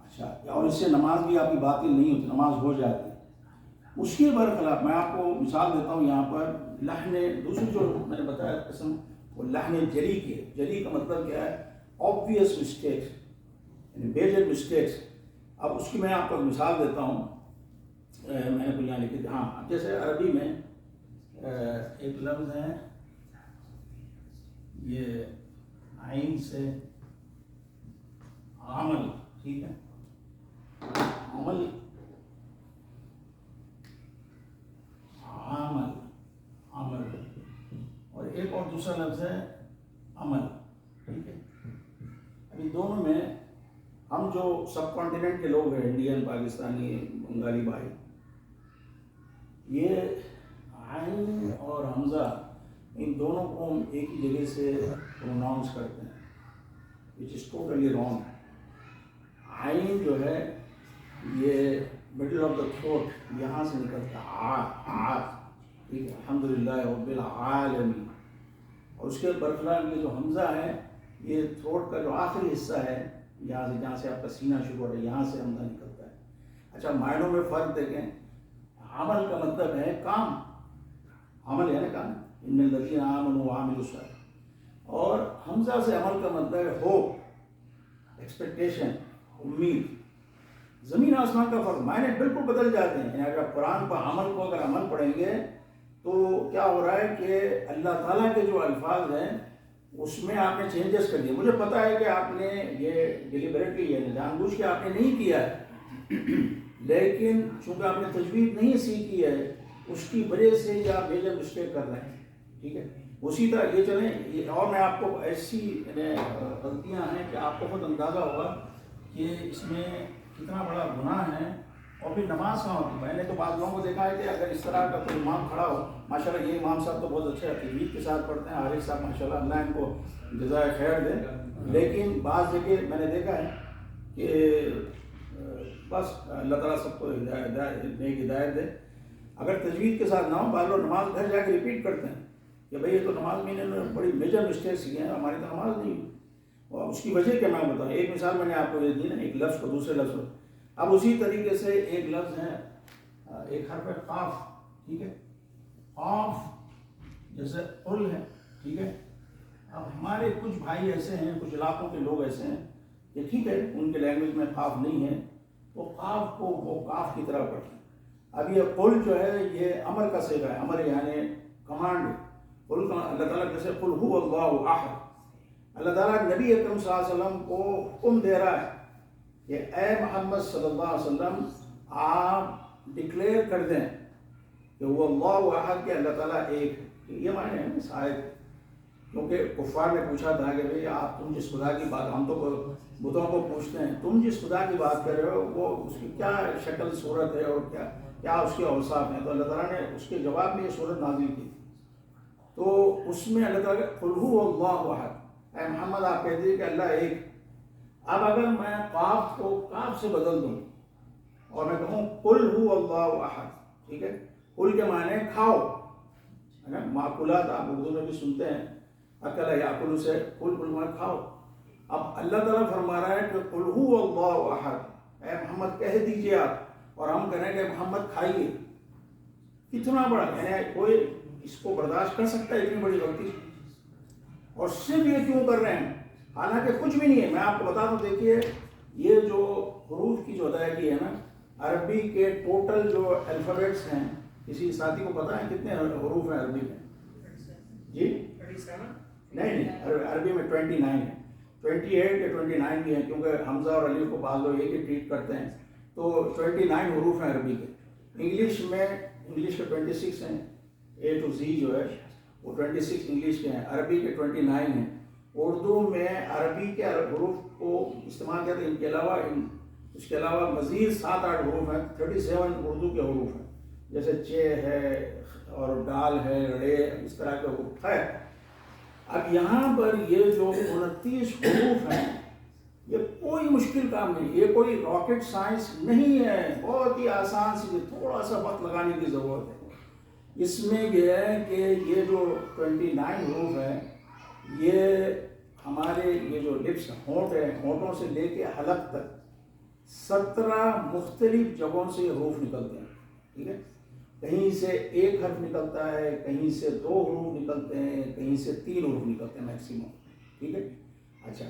اچھا، اور اس سے نماز بھی آپ کی باطل نہیں ہوتی، نماز ہو جاتی. اس کے برخلاف میں آپ کو مثال دیتا ہوں یہاں پر. لحن دوسری جو میں نے بتایا قسم، وہ لحن جلی کی ہے. جلی کا مطلب کیا ہے؟ آبویس مسٹیکس، یعنی میجر مسٹیکس. اب اس کی میں آپ کو مثال دیتا ہوں. میں نے کو یہاں لکھی تھی. ہاں، جیسے عربی میں ایک لفظ ہے، یہ عین سے عمل. ٹھیک ہے، عمل، عمل، عمل، اور ایک اور دوسرا لفظ ہے عمل. ٹھیک ہے. ابھی دونوں میں ہم جو سب کانٹیننٹ کے لوگ ہیں، انڈین، پاکستانی، بنگالی بھائی، یہ عین اور حمزہ ان دونوں کو ہم ایک ہی جگہ سے پروناؤنس کرتے ہیں، وچ از ٹوٹلی رانگ. عین جو ہے یہ مڈل آف دا تھروٹ، یہاں سے نکلتا ہے. ٹھیک ہے. الحمدللہ رب العالمین. اور اس کے برخلاف یہ جو حمزہ ہے، یہ تھروٹ کا جو آخری حصہ ہے، جہاں سے آپ کا سینہ شروع ہو رہا ہے، یہاں سے حمزہ نکلتا ہے. اچھا، معنوں میں فرق دیکھیں. عمل کا مطلب ہے کام، عمل ہے نا کام، ان الذین آمنوا وعملوا الصالحات. اور حمزہ سے عمل کا مطلب ہے ہوپ، ایکسپیکٹیشن، امید. زمین آسمان کا فرق، معنی بالکل بدل جاتے ہیں. یعنی اگر قرآن پر عمل کو اگر عمل پڑھیں گے تو کیا ہو رہا ہے کہ اللہ تعالیٰ کے جو الفاظ ہیں اس میں آپ نے چینجز کر دیے. مجھے پتا ہے کہ آپ نے یہ ڈیلیبریٹلی، یعنی جان بوجھ کے آپ نے نہیں کیا ہے، لیکن چونکہ آپ نے تجوید نہیں سیکھی ہے، اس کی وجہ سے یہ آپ میجر مسٹیک کر رہے ہیں. ٹھیک ہے. اسی طرح یہ چلیں. اور میں آپ کو ایسی غلطیاں ہیں کہ آپ کو خود اندازہ ہوگا کہ اس میں کتنا بڑا گناہ ہے. اور پھر نماز کہاں ہوتی. میں نے تو بعض لوگوں کو دیکھا ہے کہ اگر اس طرح کا کوئی امام کھڑا ہو، ماشاءاللہ یہ امام صاحب تو بہت اچھے تجوید کے ساتھ پڑھتے ہیں، عارف صاحب ماشاءاللہ، اللہ ان کو جزائے خیر دے. لیکن بعض جگہ میں نے دیکھا ہے کہ بس اللہ تعالیٰ سب کو ہدایت دے. اگر تجوید کے ساتھ نہ ہو، بعض لوگ نماز گھر جا کے ریپیٹ کرتے ہیں کہ بھئی یہ تو نماز میں نے بڑی میجر مسٹیکس کی ہیں، ہماری تو نماز نہیں ہوئی. اور اس کی وجہ کیا میں بتاؤں. ایک مثال میں نے آپ کو یہ دی نا، ایک لفظ کو دوسرے لفظ کو. اب اسی طریقے سے ایک لفظ ہے، ایک حرف ہے قاف. ٹھیک ہے. قاف جیسے قل ہے. ٹھیک ہے. اب ہمارے کچھ بھائی ایسے ہیں، کچھ علاقوں کے لوگ ایسے ہیں کہ ٹھیک ہے ان کے لینگویج میں قاف نہیں ہے، تو قاف کو وہ قاف کی طرح پڑھتے ہیں. اب یہ قل جو ہے یہ امر کا صیغہ ہے، امر یعنی کمانڈ. قل کا اللہ تعالیٰ جیسے قل هو اللہ احد، اللہ تعالیٰ نبی اکرم صلی اللہ علیہ وسلم کو حکم دے رہا ہے کہ اے محمد صلی اللہ علیہ وسلم آپ ڈکلیئر کر دیں کہ وہ اللہ احد، کہ اللہ تعالیٰ ایک ہے. یہ معنی ہے شاید، کیونکہ کفار نے پوچھا تھا کہ بھئی آپ تم جس خدا کی بات، ہم تو بتوں کو پوچھتے ہیں، تم جس خدا کی بات کر رہے ہو وہ اس کی کیا شکل صورت ہے اور کیا اس کے اوصاف ہیں. تو اللہ تعالیٰ نے اس کے جواب میں یہ صورت نازل کی. تو اس میں اللہ تعالیٰ قل هو اللہ احد، اے محمد آپ کہہ دیجیے کہ اللہ ایک. اب اگر میں قاف کو کاف سے بدل دوں اور میں کہوں قل هو اللہ احد، ٹھیک ہے. قل کے معنی کھاؤ، معقولات آپ اردو میں بھی سنتے ہیں، اکل یاکل سے قل معنی کھاؤ. اب اللہ تعالیٰ فرما رہا ہے کہ قل هو اللہ احد، اے محمد کہہ دیجیے آپ، اور ہم کہیں کہ محمد کھائیے. کتنا بڑا، یعنی کوئی اس کو برداشت کر سکتا ہے اتنی بڑی غلطی؟ اور صرف یہ کیوں کر رہے ہیں حالانکہ کچھ بھی نہیں ہے. میں آپ کو بتا دوں، دیکھیے یہ جو حروف کی جو ادائیگی ہے نا، عربی کے ٹوٹل جو الفابیٹس ہیں، کسی ساتھی کو پتہ ہے کتنے حروف ہیں عربی میں؟ جی نہیں، عربی میں 29 ہے. 28 یا 29 بھی ہیں، کیونکہ حمزہ اور علی کو بعض لوگ ایک ہی ٹریٹ کرتے ہیں. تو 29 حروف ہیں عربی کے. انگلش کے 26 ہیں، اے ٹو زی جو ہے وہ 26 انگلش کے ہیں، عربی کے 29 ہیں. اردو میں عربی کے حروف کو استعمال کیا تھا، اس کے علاوہ مزید 7-8 حروف ہیں. 37 اردو کے حروف ہیں، جیسے چے ہے اور ڈال ہے، رڑے، اس طرح کے حروف ہے. اب یہاں پر یہ جو 29 حروف ہیں، یہ کوئی مشکل کام نہیں، یہ کوئی راکٹ سائنس نہیں ہے، بہت ہی آسان سی، تھوڑا سا وقت لگانے کی ضرورت ہے۔ اس میں یہ ہے کہ یہ جو 29 حروف ہے، یہ ہمارے یہ جو لپس ہونٹ ہے، ہونٹوں سے لے کے حلق تک 17 مختلف جگہوں سے یہ حروف نکلتے ہیں، ٹھیک ہے؟ کہیں سے ایک حرف نکلتا ہے، کہیں سے 2 حروف نکلتے ہیں، کہیں سے 3 حروف نکلتے ہیں میکسیمم، ٹھیک ہے؟ اچھا،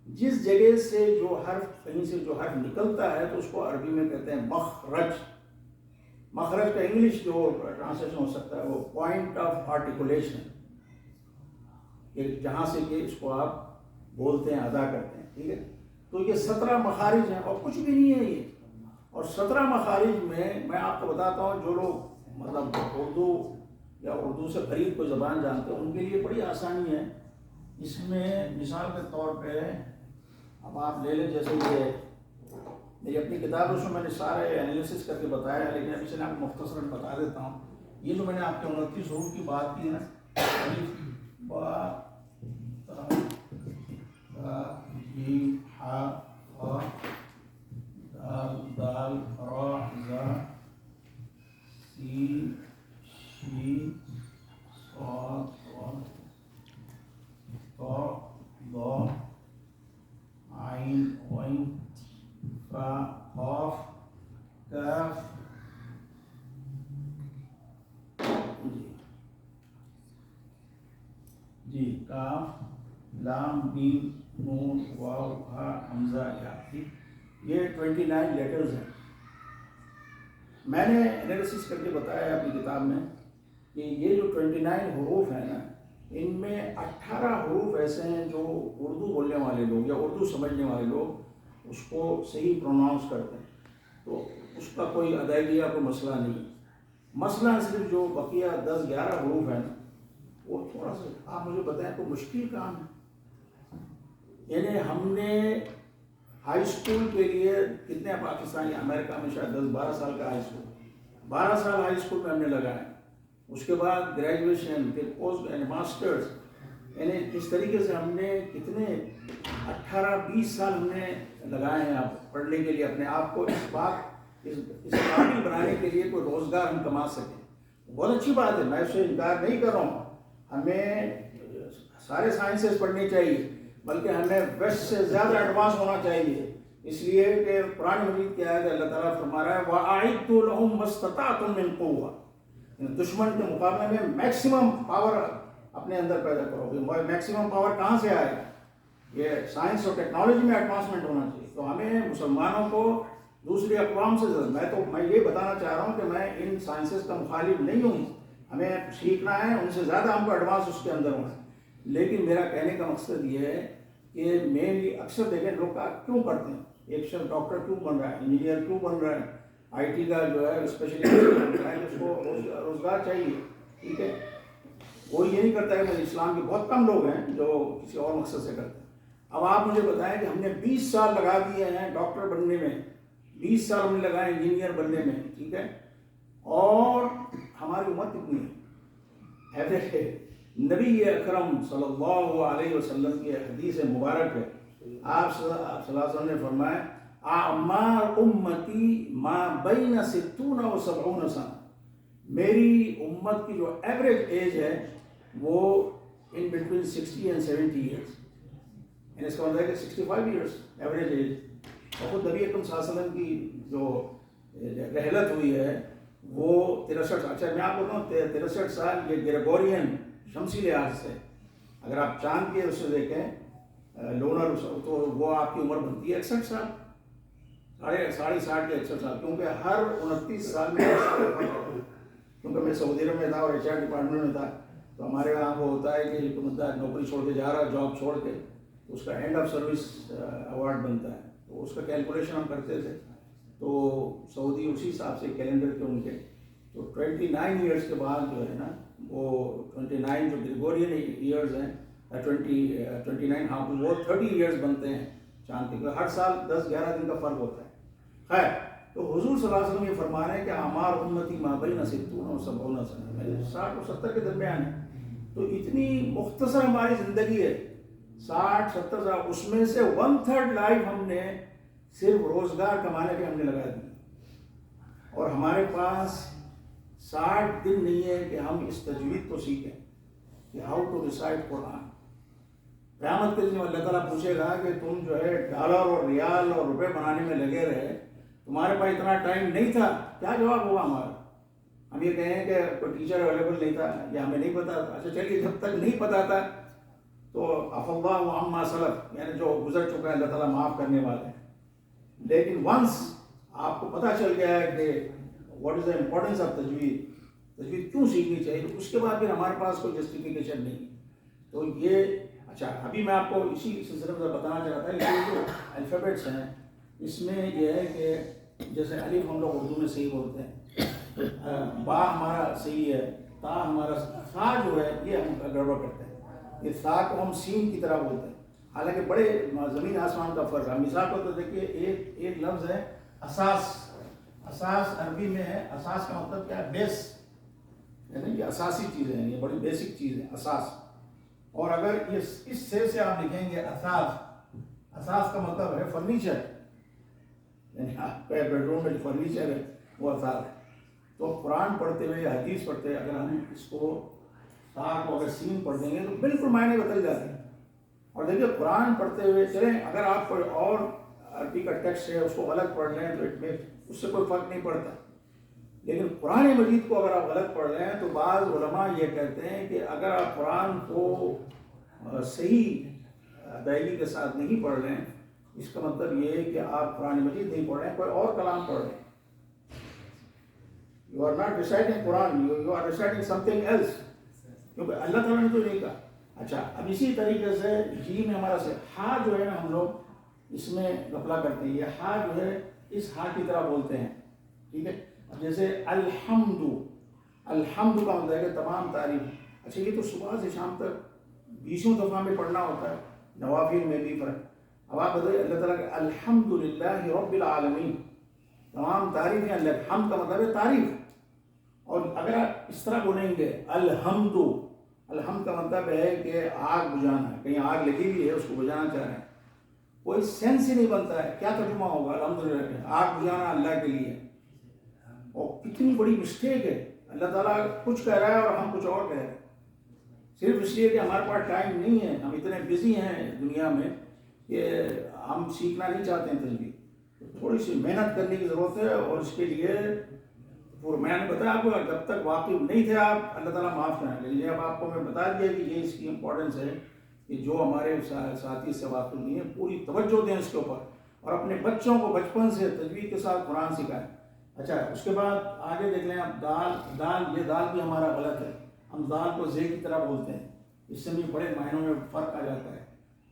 جس جگہ سے جو حرف، کہیں سے جو حرف نکلتا ہے تو اس کو عربی میں کہتے ہیں مخرج۔ مخرج کا انگلش جو ٹرانسلیشن ہو سکتا ہے وہ پوائنٹ آف آرٹیکولیشن، جہاں سے کہ اس کو آپ بولتے ہیں، ادا کرتے ہیں، ٹھیک ہے؟ تو یہ 17 مخارج ہیں اور کچھ بھی نہیں ہے یہ۔ اور 17 مخارج میں آپ کو بتاتا ہوں، جو لوگ مطلب اردو یا اردو سے قریب کوئی زبان جانتے ہیں ان کے لیے بڑی آسانی ہے۔ اس میں مثال کے طور پہ اب آپ لے لیں، جیسے یہ میری اپنی کتاب اس میں میں نے سارے انالیسس کر کے بتایا ہے، لیکن ابھی سے میں آپ کو مختصراً بتا دیتا ہوں۔ یہ جو میں نے آپ کے 29 حروف کی بات کی نا، الف با تا جیم ہا خا دال را زا سین شین صاد طا ضا عین غین فا قاف کاف، جی کاف لام میم نون واو ہا حمزہ یا، یہ 29 لیٹرز ہیں۔ میں نے انالیسس کر کے بتایا ہے اپنی کتاب میں کہ یہ جو 29 حروف ہیں نا، ان میں 18 حروف ایسے ہیں جو اردو بولنے والے لوگ یا اردو سمجھنے والے لوگ اس کو صحیح پروناؤنس کرتے ہیں، تو اس کا کوئی ادائیگی یا کوئی مسئلہ نہیں۔ مسئلہ صرف جو بقیہ 10-11 حروف ہیں نا، وہ تھوڑا سا آپ مجھے بتائیں کوئی مشکل کام ہے؟ یعنی ہم نے ہائی اسکول کے لیے کتنے پاکستانی، امریکہ میں شاید 10-12 سال کا ہائی اسکول، 12 سال ہائی اسکول میں ہم نے لگائے، اس کے بعد گریجویشن، پھر پوسٹ یعنی ماسٹرز، یعنی اس طریقے سے ہم نے کتنے 18-20 سال ہم نے لگائے ہیں آپ پڑھنے کے لیے، اپنے آپ کو اس قابل بنانے کے لیے کوئی روزگار ہم کما سکیں۔ بہت اچھی بات ہے، میں اس سے انکار نہیں کر رہا ہوں، ہمیں سارے سائنسز پڑھنی چاہیے، بلکہ ہمیں ویسٹ سے زیادہ ایڈوانس ہونا چاہیے، اس لیے کہ قرآن مجید کیا ہے کہ اللہ تعالیٰ فرما رہا ہے وَأَعِدُّوا لَهُم مَّا اسْتَطَعْتُم مِّن قُوَّةٍ، دشمن کے مقابلے میں میکسیمم پاور اپنے اندر پیدا کرو گے۔ میکسیمم پاور کہاں سے آئے گا؟ یہ سائنس اور ٹیکنالوجی میں ایڈوانسمنٹ ہونا چاہیے۔ تو ہمیں مسلمانوں کو دوسری اقوام سے میں یہ بتانا چاہ رہا ہوں کہ میں ان سائنسز کا مخالف نہیں ہوں، ہمیں سیکھنا ہے، ان سے زیادہ ہم کو ایڈوانس اس کے اندر ہونا ہے، لیکن میرا کہنے کا مقصد یہ ہے کہ مینلی اکثر دیکھیں لوگ کیوں پڑھتے ہیں، ایک شخص ڈاکٹر کیوں بن رہا ہے، انجینئر کیوں بن رہا ہے، آئی ٹی کا جو ہے اسپیشلسٹ بن رہا ہے، اس کو روزگار چاہیے، ٹھیک ہے؟ وہ یہ نہیں کرتا ہے کہ اسلام کے بہت کم لوگ ہیں جو کسی اور مقصد سے کرتے ہیں۔ اب آپ مجھے بتائیں کہ ہم نے 20 سال لگا دیے ہیں ڈاکٹر بننے میں، 20 سال ہم نے لگائے انجینئر بننے میں، ٹھیک ہے؟ اور ہماری عمر کتنی ہے؟ ایوریج ہے۔ نبی اکرم صلی اللہ علیہ وسلم کی حدیث مبارک ہے، آپ صلی اللہ علیہ وسلم نے فرمایا اعمار امتی ما بین 60 و 70 سنہ، میری امت کی جو ایوریج ایج ہے وہ ان بٹوین 60 and 70 ایئرس، یعنی اس کا مطلب ہے کہ 65 ایئرس ایوریج ایج۔ اور خود نبی اکرم صلی اللہ علیہ وسلم کی جو رحلت ہوئی ہے وہ 63 سال، اچھا میں آپ کو بتاؤں 63 سال یہ گریگورین شمسی لحاظ سے، اگر آپ چاند کے اس سے دیکھیں لونر تو وہ آپ کی عمر بنتی ہے 61 سال، 60 کے 61 سال، کیونکہ ہر 29 سال میں کیونکہ میں سعودی عرب میں تھا اور HR ڈپارٹمنٹ میں تھا، تو ہمارے وہاں وہ ہوتا ہے کہ کوئی بندہ نوکری چھوڑ کے جا رہا ہے، جاب چھوڑ کے، تو اس کا اینڈ آف سروس ایوارڈ بنتا ہے، تو اس کا کیلکولیشن ہم کرتے تھے، تو سعودی اسی حساب سے کیلنڈر کے ان کے، تو 29 ایئرس کے بعد جو ہے نا وہ 29 جو گریگورین ایئرز ہیں 29 ہاں وہ 30 ایئرز بنتے ہیں چاند کے، ہر سال 10-11 دن کا فرق ہوتا ہے۔ خیر، تو حضور صلی اللہ علیہ وسلم یہ فرما رہے ہیں کہ اعمار امتی ما بین 60 و 70 سنہ، 60 اور 70 کے درمیان ہے، تو اتنی مختصر ہماری زندگی ہے 60-70 سال، اس میں سے 1/3 لائف ہم نے صرف روزگار کمانے پہ ہم نے لگا دی، اور ہمارے پاس 60 دن نہیں ہے کہ ہم اس تجوید کو سیکھیں کہ ہاؤ ٹو ریسائٹ قرآن۔ قیامت کے دن اللہ تعالیٰ پوچھے گا کہ تم جو ہے ڈالر اور ریال اور روپے بنانے میں لگے رہے، تمہارے پاس اتنا ٹائم نہیں تھا، کیا جواب ہوگا ہمارا؟ ہم یہ کہیں کہ کوئی ٹیچر اویلیبل نہیں تھا یا ہمیں نہیں پتا تھا۔ اچھا چلیے، جب تک نہیں پتا تھا تو عفا اللہ عما سلف، یعنی جو گزر چکا ہے اللہ تعالیٰ معاف کرنے والے ہیں۔ لیکن ونس آپ کو پتہ چل گیا ہے کہ what is the importance of تجوید، تجوید کیوں سیکھنی چاہیے، تو اس کے بعد پھر ہمارے پاس کوئی جسٹیفیکیشن نہیں۔ تو یہ اچھا، ابھی میں آپ کو اسی سلسلے میں بتانا چاہ رہا تھا کہ یہ جو الفابیٹس ہیں اس میں یہ ہے کہ جیسے الف ہم لوگ اردو میں صحیح بولتے ہیں، با ہمارا صحیح ہے، تا ہمارا، سا جو ہے یہ ہم گڑبڑ کرتے ہیں، یہ سا کو ہم سین کی طرح بولتے ہیں، حالانکہ بڑے زمین آسمان کا فرق ہے۔ مثال کو تو دیکھیے، ایک لفظ ہے اساس، اساس عربی میں ہے، اساس کا مطلب کیا ہے؟ بیس، یعنی یہ اساسی چیزیں ہیں، یہ بڑی بیسک چیز ہے اساس۔ اور اگر اس سے آپ لکھیں گے اساس، اساس کا مطلب ہے فرنیچر، یعنی آپ کے بیڈ روم میں جو فرنیچر ہے وہ اساس ہے۔ تو قرآن پڑھتے ہوئے، حدیث پڑھتے ہوئے اگر ہم اس کو سا کو اگر سین پڑھ دیں گے تو بالکل معنی بدل جاتے ہیں۔ اور دیکھیے قرآن پڑھتے ہوئے چلیں، اگر آپ کوئی اور عربی کا ٹیکسٹ ہے اس کو غلط پڑھ لیں تو اس سے کوئی فرق نہیں پڑتا، لیکن قرآن مجید کو اگر آپ غلط پڑھ رہے ہیں تو بعض علماء یہ کہتے ہیں کہ اگر آپ قرآن کو صحیح ادائیگی کے ساتھ نہیں پڑھ رہے ہیں، اس کا مطلب یہ ہے کہ آپ قرآن مجید نہیں پڑھ رہے ہیں، کوئی اور کلام پڑھ رہے ہیں۔ You are not reciting Quran, you are reciting something else, کیونکہ اللہ تعالیٰ نے تو نہیں کہا۔ اچھا، اب اسی طریقے سے جی میں ہمارا سے ہا جو ہے نا، ہم لوگ اس میں غفلہ کرتے ہیں، یہ ہا جو ہے اس ہا کی طرح بولتے ہیں، ٹھیک ہے؟ جیسے الحمد، الحمد کا مطلب ہے کہ تمام تعریف۔ اچھا، یہ تو صبح سے شام تک 20 دفعہ میں پڑھنا ہوتا ہے، نوافل میں بھی فرق۔ اب آپ بتائیے، اللہ تعالیٰ کہ الحمد للہ رب العالمین، تمام تعریفیں اللہ، حمد کا مطلب ہے تعریف۔ اور اگر آپ اس طرح بولیں گے الحمد، الحمد کا مطلب ہے کہ آگ بجھانا، کہیں آگ لگی ہوئی ہے اس کو بجھانا چاہ رہے ہیں، کوئی سینس ہی نہیں بنتا ہے، کیا ترجمہ ہوگا الحمدللہ؟ آگ بجھانا اللہ کے لیے، اور کتنی بڑی مسٹیک ہے۔ اللہ تعالیٰ کچھ کہہ رہا ہے اور ہم کچھ اور کہہ رہے ہیں، صرف اس لیے کہ ہمارے پاس ٹائم نہیں ہے، ہم اتنے بزی ہیں دنیا میں کہ ہم سیکھنا نہیں چاہتے ہیں تجوید۔ تھوڑی سی محنت کرنے کی ضرورت ہے، اور اس کے لیے میں نے بتایا آپ کو، جب تک واقف نہیں تھے آپ، اللہ تعالیٰ معاف کریں، لیکن اب آپ کو میں بتا دیا کہ یہ اس کی امپورٹنس ہے کہ جو ہمارے ساتھی سے واقف نہیں ہیں پوری توجہ دیں اس کے اوپر، اور اپنے بچوں کو بچپن سے تجوید کے ساتھ قرآن سکھائیں۔ اچھا، اس کے بعد آگے دیکھ لیں آپ، دال، یہ دال بھی ہمارا غلط ہے، ہم دال کو زے کی طرح بولتے ہیں، اس سے بھی بڑے معنوں میں فرق آ جاتا ہے۔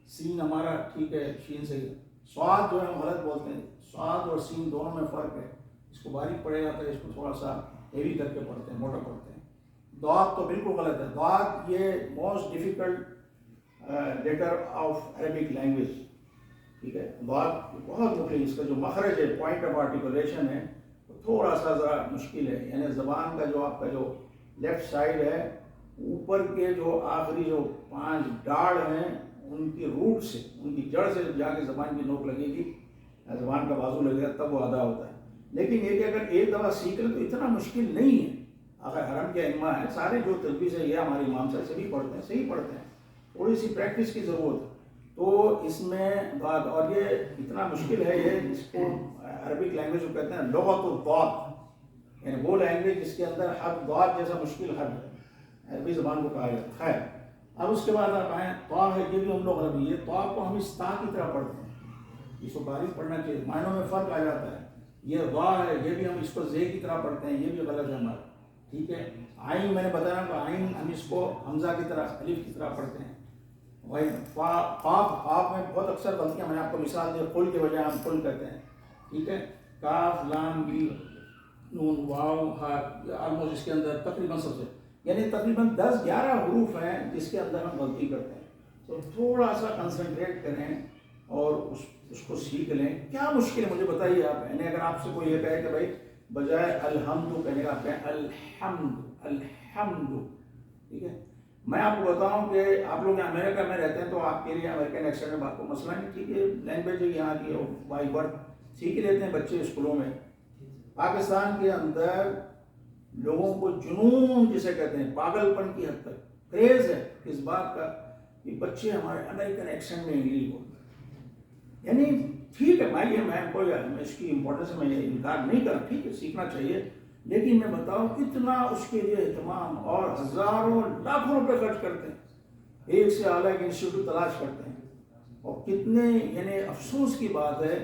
سین ہمارا ٹھیک ہے، شین سے، سواد جو ہے ہم غلط بولتے ہیں، سواد اور سین دونوں میں فرق ہے، اس کو باریک پڑھا جاتا ہے، اس کو تھوڑا سا ہیوی کر کے پڑھتے ہیں، موٹا پڑھتے ہیں۔ ضاد تو بالکل غلط ہے، ضاد یہ most difficult letter of Arabic language, ٹھیک ہے؟ ضاد بہت مشکل، اس کا جو مخرج ہے، پوائنٹ آف آرٹیکولیشن ہے، وہ تھوڑا سا ذرا مشکل ہے، یعنی زبان کا جو آپ کا جو لیفٹ سائڈ ہے، اوپر کے جو آخری جو 5 ڈاڑھ ہیں ان کی روٹ سے، ان کی جڑ سے جا کے زبان کی نوک لگے گی، زبان کا بازو لگے گا، تب وہ ادا ہوتا ہے۔ لیکن یہ کہ اگر ایک دفعہ سیکھ لیں تو اتنا مشکل نہیں ہے۔ اگر حرم کے ائمہ ہیں سارے جو تجوید ہے، یہ ہمارے امام صاحب سبھی پڑھتے ہیں، صحیح پڑھتے ہیں، تھوڑی سی پریکٹس کی ضرورت ہے۔ تو اس میں بات، اور یہ اتنا مشکل ہے، یہ اس کو عربک لینگویج کو کہتے ہیں لغت الضاد، یعنی وہ لینگویج جس کے اندر حرف ضاد جیسا مشکل حرف ہے، عربی زبان کو کہا جاتا ہے۔ خیر، اب اس کے بعد آپ آئیں، طا ہے، یہ بھی ہم لوگ عربی، یہ طا کو ہم اس تا کی طرح پڑھتے ہیں، اس کو باریک پڑھنا چاہیے، معنوں میں فرق آ جاتا ہے۔ یہ غا ہے، یہ بھی ہم اس کو زے کی طرح پڑھتے ہیں، یہ بھی غلط ہے ہمارا، ٹھیک ہے؟ آئین میں نے بتایا کہ آئین ہم اس کو حمزہ کی طرح، الف کی طرح پڑھتے ہیں۔ وہی قاف میں بہت اکثر غلطیاں، میں نے آپ کو مثال دی، قل کے بجائے ہم قل کہتے ہیں، ٹھیک ہے؟ کاف، لام، میم، نون، واو، ہا، آلموسٹ اس کے اندر تقریباً سب سے، یعنی تقریباً 10-11 حروف ہیں جس کے اندر ہم غلطی کرتے ہیں۔ تو تھوڑا سا کنسنٹریٹ کریں اور اس کو سیکھ لیں۔ کیا مشکل ہے مجھے بتائیے آپ، یعنی اگر آپ سے کوئی یہ کہے کہ بھائی بجائے الحمد کہنے کا آپ کہیں الحمد، الحمد، ٹھیک ہے؟ میں آپ کو بتاؤں کہ آپ لوگ امریکہ میں رہتے ہیں تو آپ کے لیے امریکن ایکسنٹ میں بات کو مسئلہ نہیں، ٹھیک ہے، لینگویج ہے یہاں کی بائی برتھ سیکھ لیتے ہیں بچے اسکولوں میں. پاکستان کے اندر لوگوں کو جنون جسے کہتے ہیں پاگل پن کی حد تک کریز ہے اس بات کا کہ بچے ہمارے امریکن ایکسنٹ میں انگلش بولتے ہیں. یعنی ٹھیک ہے بھائی، میں کوئی اس کی امپورٹنس میں انکار نہیں کر، ٹھیک ہے سیکھنا چاہیے، لیکن میں بتاؤں اتنا اس کے لیے اہتمام اور ہزاروں لاکھوں روپے خرچ کرتے ہیں، ایک سے اعلیٰ ایک انسٹیٹیوٹ تلاش کرتے ہیں. اور کتنے یعنی افسوس کی بات ہے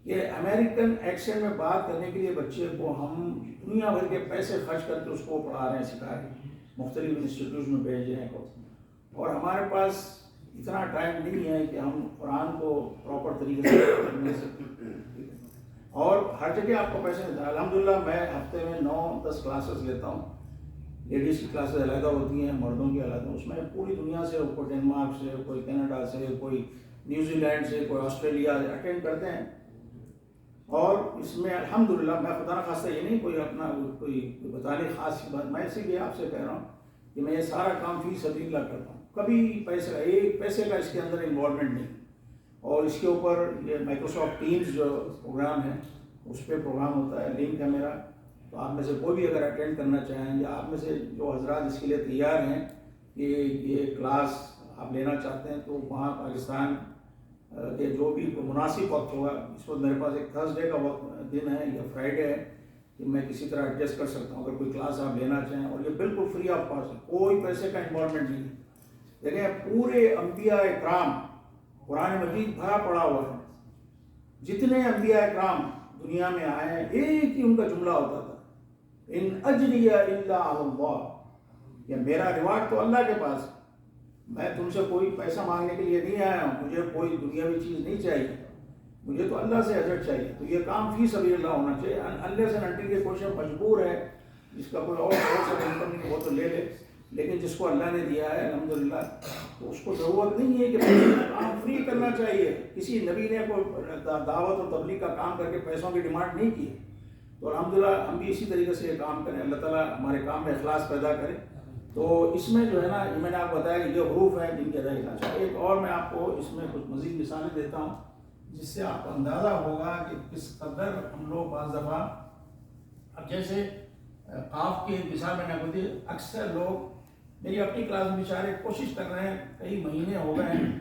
کہ امریکن ایکسنٹ میں بات کرنے کے لیے بچے کو ہم دنیا بھر کے پیسے خرچ کر کے اس کو پڑھا رہے ہیں، سکھا رہے ہیں، مختلف انسٹیٹیوٹ میں بھیج رہے ہیں. اور ہمارے پاس اتنا ٹائم نہیں ہے کہ ہم قرآن کو پراپر طریقے سے پڑھ سکیں. اور ہر جگہ آپ کو پیسے ملتا ہے. الحمدللہ میں ہفتے میں 9-10 کلاسز لیتا ہوں. لیڈیز کی کلاسز علیحدہ ہوتی ہیں، مردوں کی علیحدہ. اس میں پوری دنیا سے، کوئی ڈنمارک سے، کوئی کینیڈا سے، کوئی نیوزی لینڈ سے، کوئی آسٹریلیا سے اٹینڈ کرتے ہیں. اور اس میں الحمدللہ میں خدا نخواستہ یہ نہیں کوئی اپنا کوئی بتانے خاص بات، میں اسی لیے آپ سے کہہ رہا ہوں کہ میں یہ سارا کام فی سبیل اللہ کرتا ہوں، کبھی پیسہ ایک پیسے کا اس کے اندر انوالومنٹ نہیں. اور اس کے اوپر یہ مائکروسافٹ ٹیمز جو پروگرام ہے اس پہ پروگرام ہوتا ہے، لنک ہے میرا. تو آپ میں سے کوئی بھی اگر اٹینڈ کرنا چاہیں، یا آپ میں سے جو حضرات اس کے لیے تیار ہیں کہ یہ کلاس آپ لینا چاہتے ہیں، تو وہاں پاکستان کہ جو بھی مناسب وقت ہوگا، اس وقت میرے پاس ایک تھرسڈے کا وقت دن ہے یا فرائیڈے ہے کہ میں کسی طرح ایڈجسٹ کر سکتا ہوں اگر کوئی کلاس آپ لینا چاہیں. اور یہ بالکل فری آف کاسٹ ہے، کوئی پیسے کا انوالومنٹ نہیں ہے. دیکھیں پورے انبیاء اکرام، قرآن مجید بھرا پڑا ہوا ہے، جتنے انبیاء اکرام دنیا میں آئے ہیں ایک ہی ان کا جملہ ہوتا تھا، ان اجری الا علی اللہ، کہ میرا ریوارڈ تو اللہ کے پاس. میں تم سے کوئی پیسہ مانگنے کے لیے نہیں آیا ہوں، مجھے کوئی دنیاوی چیز نہیں چاہیے، مجھے تو اللہ سے اجر چاہیے. تو یہ کام فی سبیل اللہ ہونا چاہیے. اللہ سے انٹی کے کوئی مجبور ہے، جس کا کوئی اور سورس آف انکم نہیں، وہ تو لے لے، لیکن جس کو اللہ نے دیا ہے الحمدللہ تو اس کو ضرورت نہیں ہے کہ کام فری کرنا چاہیے. کسی نبی نے کوئی دعوت اور تبلیغ کا کام کر کے پیسوں کی ڈیمانڈ نہیں کی. تو الحمدللہ ہم بھی اسی طریقے سے یہ کام کریں، اللہ تعالیٰ ہمارے کام میں اخلاص پیدا کرے. تو اس میں جو ہے نا، میں نے آپ کو بتایا کہ یہ حروف ہیں جن کے ادائیگی. ایک اور میں آپ کو اس میں کچھ مزید مثالیں دیتا ہوں جس سے آپ کو اندازہ ہوگا کہ کس قدر ہم لوگ بعض دفعہ، اب جیسے قاف کی مثال میں نے آپ کو دی، اکثر لوگ میری اپنی کلاس میں بیچارے کوشش کر رہے ہیں، کئی مہینے ہو گئے ہیں،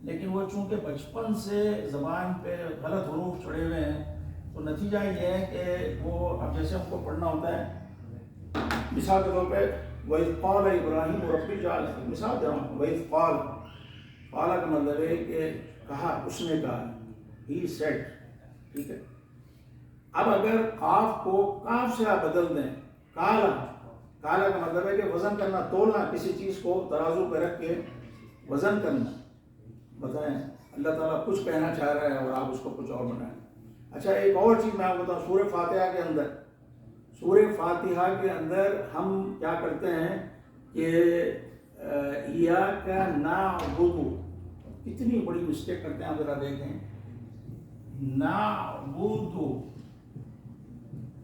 لیکن وہ چونکہ بچپن سے زبان پہ غلط حروف چڑھے ہوئے ہیں، تو نتیجہ یہ ہے کہ وہ اب جیسے ہم کو پڑھنا ہوتا ہے، مثال کے طور پہ وَإِذْ قَالَ إِبْرَاهِيمُ رَبِّ اجْعَلْ، مثال دے رہا ہوں، وَإِذْ قَالَ، قَالَ کا مطلب ہے کہ کہا، اس نے کہا، he said، ٹھیک ہے. اب اگر قاف کو کاف سے آپ بدل دیں، کالا، کالا کا مطلب ہے کہ وزن کرنا، تولنا، کسی چیز کو ترازو پہ رکھ کے وزن کرنا. بتائیں اللہ تعالیٰ کچھ کہنا چاہ رہا ہے اور آپ اس کو کچھ اور بنائیں. اچھا ایک اور چیز میں آپ کو بتاؤں، سورہ فاتحہ کے اندر، سورہ فاتحہ کے اندر ہم کیا کرتے ہیں کہ ایاک نعبد، کتنی بڑی مسٹیک کرتے ہیں آپ ذرا دیکھیں. نعبد،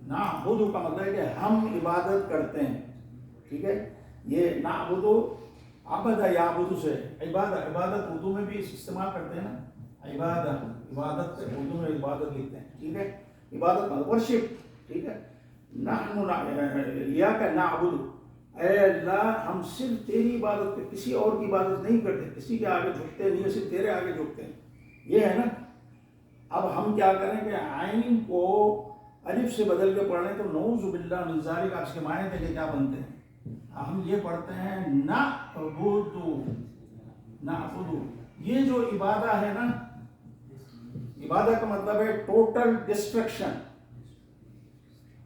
نعبد کا مطلب ہے کہ ہم عبادت کرتے ہیں، ٹھیک ہے. یہ نعبد عبد یعبد سے عبادت، عبادت اردو میں بھی استعمال کرتے ہیں نا، عبادت، عبادت اردو میں عبادت لکھتے ہیں، ٹھیک ہے. عبادت مطلب ورشپ، ٹھیک ہے. نحن ایاک نعبد، اے اللہ ہم صرف تیری عبادت کرتے، کسی اور کی عبادت نہیں کرتے، کسی کے آگے جھکتے نہیں، صرف تیرے آگے جھکتے ہیں. یہ ہے نا. اب ہم کیا کریں کہ عین کو الف سے بدل کے پڑھ رہے ہیں، تو نعوذ باللہ من ذالک، آپ اس کے معنی تھے کہ کیا بنتے ہیں. ہم یہ پڑھتے ہیں نعبد، نعبد. یہ جو عبادہ ہے نا، عبادت کا مطلب ہے ٹوٹل ڈسٹرکشن.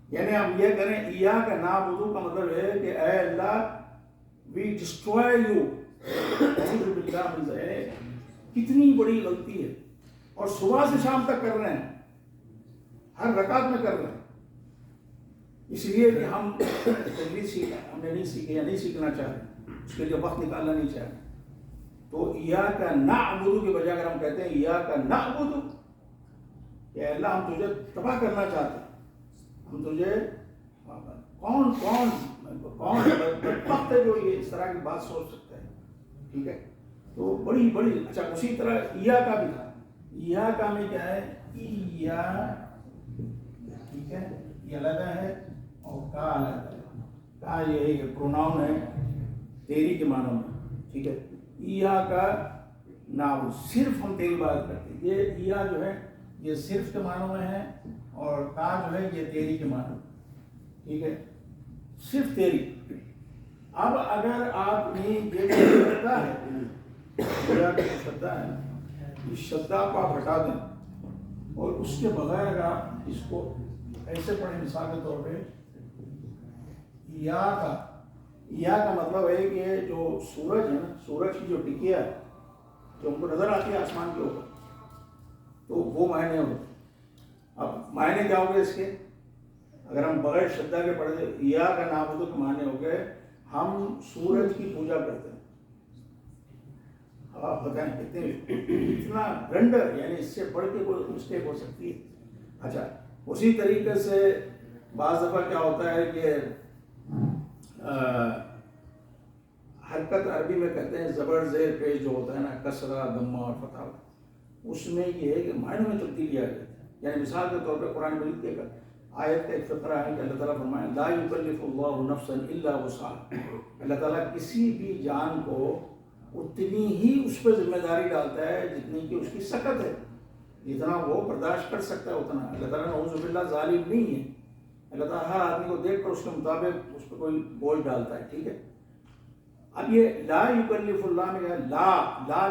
یعنی ہم یہ کریں ایاک نعبد کا مطلب ہے کہ اے اللہ وی ڈسٹروائے یو. کتنی بڑی غلطی ہے، اور صبح سے شام تک کر رہے ہیں، ہر رکعت میں کر رہے ہیں. اس لیے کہ ہم تجوید سیکھا، ہم نے نہیں سیکھے یا نہیں سیکھنا چاہتے، اس کے لیے وقت نکالنا نہیں چاہتے. تو ایاک نعبد کے بجائے اگر ہم کہتے ہیں ایاک نعبد، کہ اللہ ہم تجھے تباہ کرنا چاہتے ہیں، ہم تجھے، کون بدبخت ہے جو یہ اس طرح کی بات سوچ سکتا ہے. ٹھیک ہے. تو بڑی بڑی اچھا اسی طرح ایا کا بھی تھا. ایا کا میں کیا ہے ایا, ٹھیک ہے, یہ علیحدہ ہے اور کا علیحدہ ہے. کا یہ ہے پروناؤن ہے تیری کے معنوں میں, ٹھیک ہے. ایا کا نام صرف ہم تیری بات کرتے ہیں. یہ ایا جو ہے یہ صرف کے معنوں میں ہے اور کا جو ہے یہ تیری کے معنوں میں, ٹھیک ہے, صرف تیری. اب اگر آپ نے یہ شدہ ہے اس شدہ کو آپ ہٹا دیں اور اس کے بغیر اگر آپ اس کو ایسے پڑھیں مثال کے طور پہ یا کا مطلب ہے کہ جو سورج ہے نا, سورج کی جو ٹکیا ہے جو ہم کو نظر آتی ہے آسمان کے اوپر, تو وہ معنی ہوتے. اب معنی کیا ہو گئے اس کے, اگر ہم بغیر شدہ کے پڑھ دیں یا کا نام ہو تو معنی ہو گئے ہم سورج کی پوجا کرتے ہیں. آپ بتائیں کتنے اتنا رنڈر, یعنی اس سے بڑھ کے کوئی مسٹیک ہو سکتی ہے. اچھا اسی طریقے سے بعض دفعہ کیا ہوتا ہے کہ حرکت عربی میں کہتے ہیں زبر زیر پیش جو ہوتا ہے نا, کسرہ ضمہ اور فتح, اس میں یہ ہے کہ معنی میں تبدیلی آ جاتی ہے. یعنی مثال کے طور پہ قرآن مجید کے آیت کا ایک فقرہ ہے کہ اللہ تعالیٰ فرمائے لا یکلف اللہ نفسا الا وسعها. اللہ تعالیٰ کسی بھی جان کو اتنی ہی اس پہ ذمہ داری ڈالتا ہے جتنی کہ اس کی سکت ہے, جتنا وہ برداشت کر سکتا ہے اتنا. اللہ تعالیٰ نعوذ باللہ ظالم نہیں ہے. اللہ تعالیٰ ہر آدمی کو دیکھ کر اس کے مطابق اس پہ کوئی بوجھ ڈالتا ہے, ٹھیک ہے. اب یہ لا یکلف اللہ میں کیا ہے, لا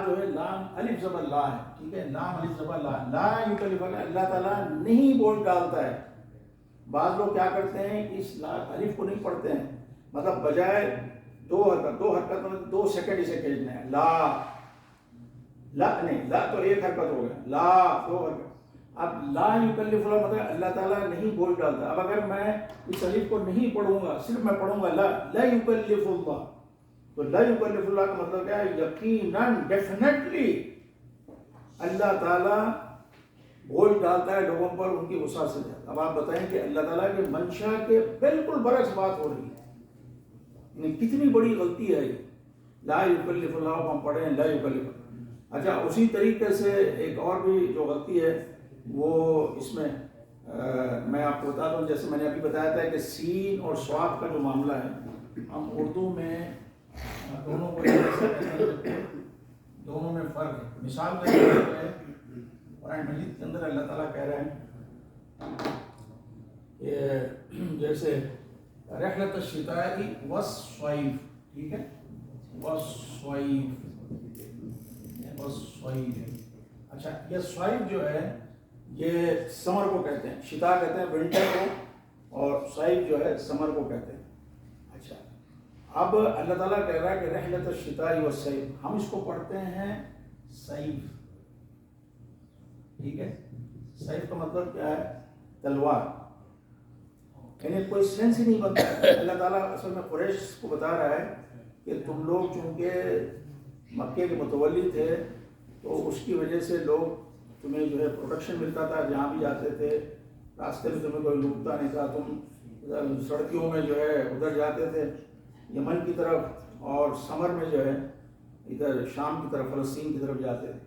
جو ہے لام الف زبر لا ہے, ٹھیک ہے, لام الف زبر لا یکلف اللہ تعالیٰ نہیں بوجھ ڈالتا ہے. بعض لوگ کیا کرتے ہیں کہ اس لا الف کو نہیں پڑھتے ہیں, مطلب بجائے دو حرکت میں 2 سیکنڈ اسے کھینچنا ہے. لا نہیں, لا تو ایک حرکت ہو گیا, لا 2 حرکت. اب لا یکلف اللہ مطلب اللہ تعالیٰ نہیں بوجھ ڈالتا. اب اگر میں اس الف کو نہیں پڑھوں گا, صرف میں پڑھوں گا لا یکلف اللہ, تو لا یکلف اللہ کا مطلب کیا ہے, یقیناً ڈیفینیٹلی اللہ تعالیٰ بوجھ ڈالتا ہے لوگوں پر ان کی وسعت سے زیادہ. اب آپ بتائیں کہ اللہ تعالیٰ کے منشا کے بالکل برعکس بات ہو رہی ہے, یعنی کتنی بڑی غلطی ہے یہ. لا یکلف اللہ ہم پڑھیں لا یکلف. اچھا اسی طریقے سے ایک اور بھی جو غلطی ہے وہ اس میں میں آپ کو بتا دوں, جیسے میں نے ابھی بتایا تھا کہ سین اور صاد کا جو معاملہ ہے, ہم اردو میں دونوں کو دونوں میں فرق ہے. مثال کے طور پہ قرآن مجید کے اندر اللہ تعالیٰ کہہ رہے ہیں کہ جیسے رحلت الشتاء والصیف, ٹھیک ہے, والصیف. اچھا یہ صیف جو ہے یہ سمر کو کہتے ہیں, شتا کہتے ہیں ونٹر کو, اور صیف جو ہے سمر کو کہتے ہیں. اچھا اب اللہ تعالیٰ کہہ رہا ہے کہ رحلت الشتاء والصیف, ہم اس کو پڑھتے ہیں سیف, ٹھیک ہے. سیف کا مطلب کیا ہے, تلوار, یعنی کوئی سینس ہی نہیں بنتا. اللہ تعالیٰ اصل میں قریش کو بتا رہا ہے کہ تم لوگ چونکہ مکے کے متولی تھے تو اس کی وجہ سے لوگ تمہیں جو ہے پروٹیکشن ملتا تھا, جہاں بھی جاتے تھے راستے میں تمہیں کوئی لوٹتا نہیں تھا. تم سڑکیوں میں جو ہے ادھر جاتے تھے یمن کی طرف, اور سمر میں جو ہے ادھر شام کی طرف فلسطین کی طرف جاتے تھے.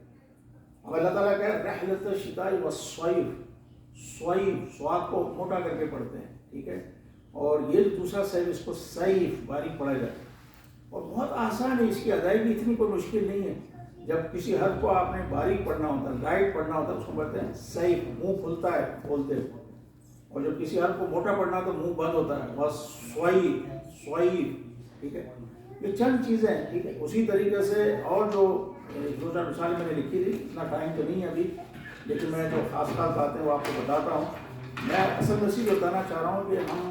اب اللہ تعالیٰ کہہ رحلت الشتاء والصیف, صیف صاد کو موٹا کر کے پڑھتے ہیں, ٹھیک ہے, اور یہ دوسرا صیف اس کو سیف باریک پڑھا جاتا ہے, اور بہت آسان ہے, اس کی ادائیگی اتنی کوئی مشکل نہیں ہے. جب کسی حرف کو آپ نے باریک پڑھنا ہوتا ہے, لائٹ پڑھنا ہوتا ہے, اس کو کہتے ہیں سیف, منہ کھلتا ہے بولتے ہوئے, اور جب کسی حرف کو موٹا پڑھنا تو منہ بند ہوتا ہے, بس صیف, ٹھیک ہے. یہ چند چیزیں ہیں, ٹھیک ہے. اسی طریقے سے اور جو دو چار مثالیں میں نے لکھی تھی, اتنا ٹائم تو نہیں ہے ابھی, لیکن میں جو خاص باتیں وہ آپ کو بتاتا ہوں. میں اصل میں یہ بتانا چاہ رہا ہوں کہ ہم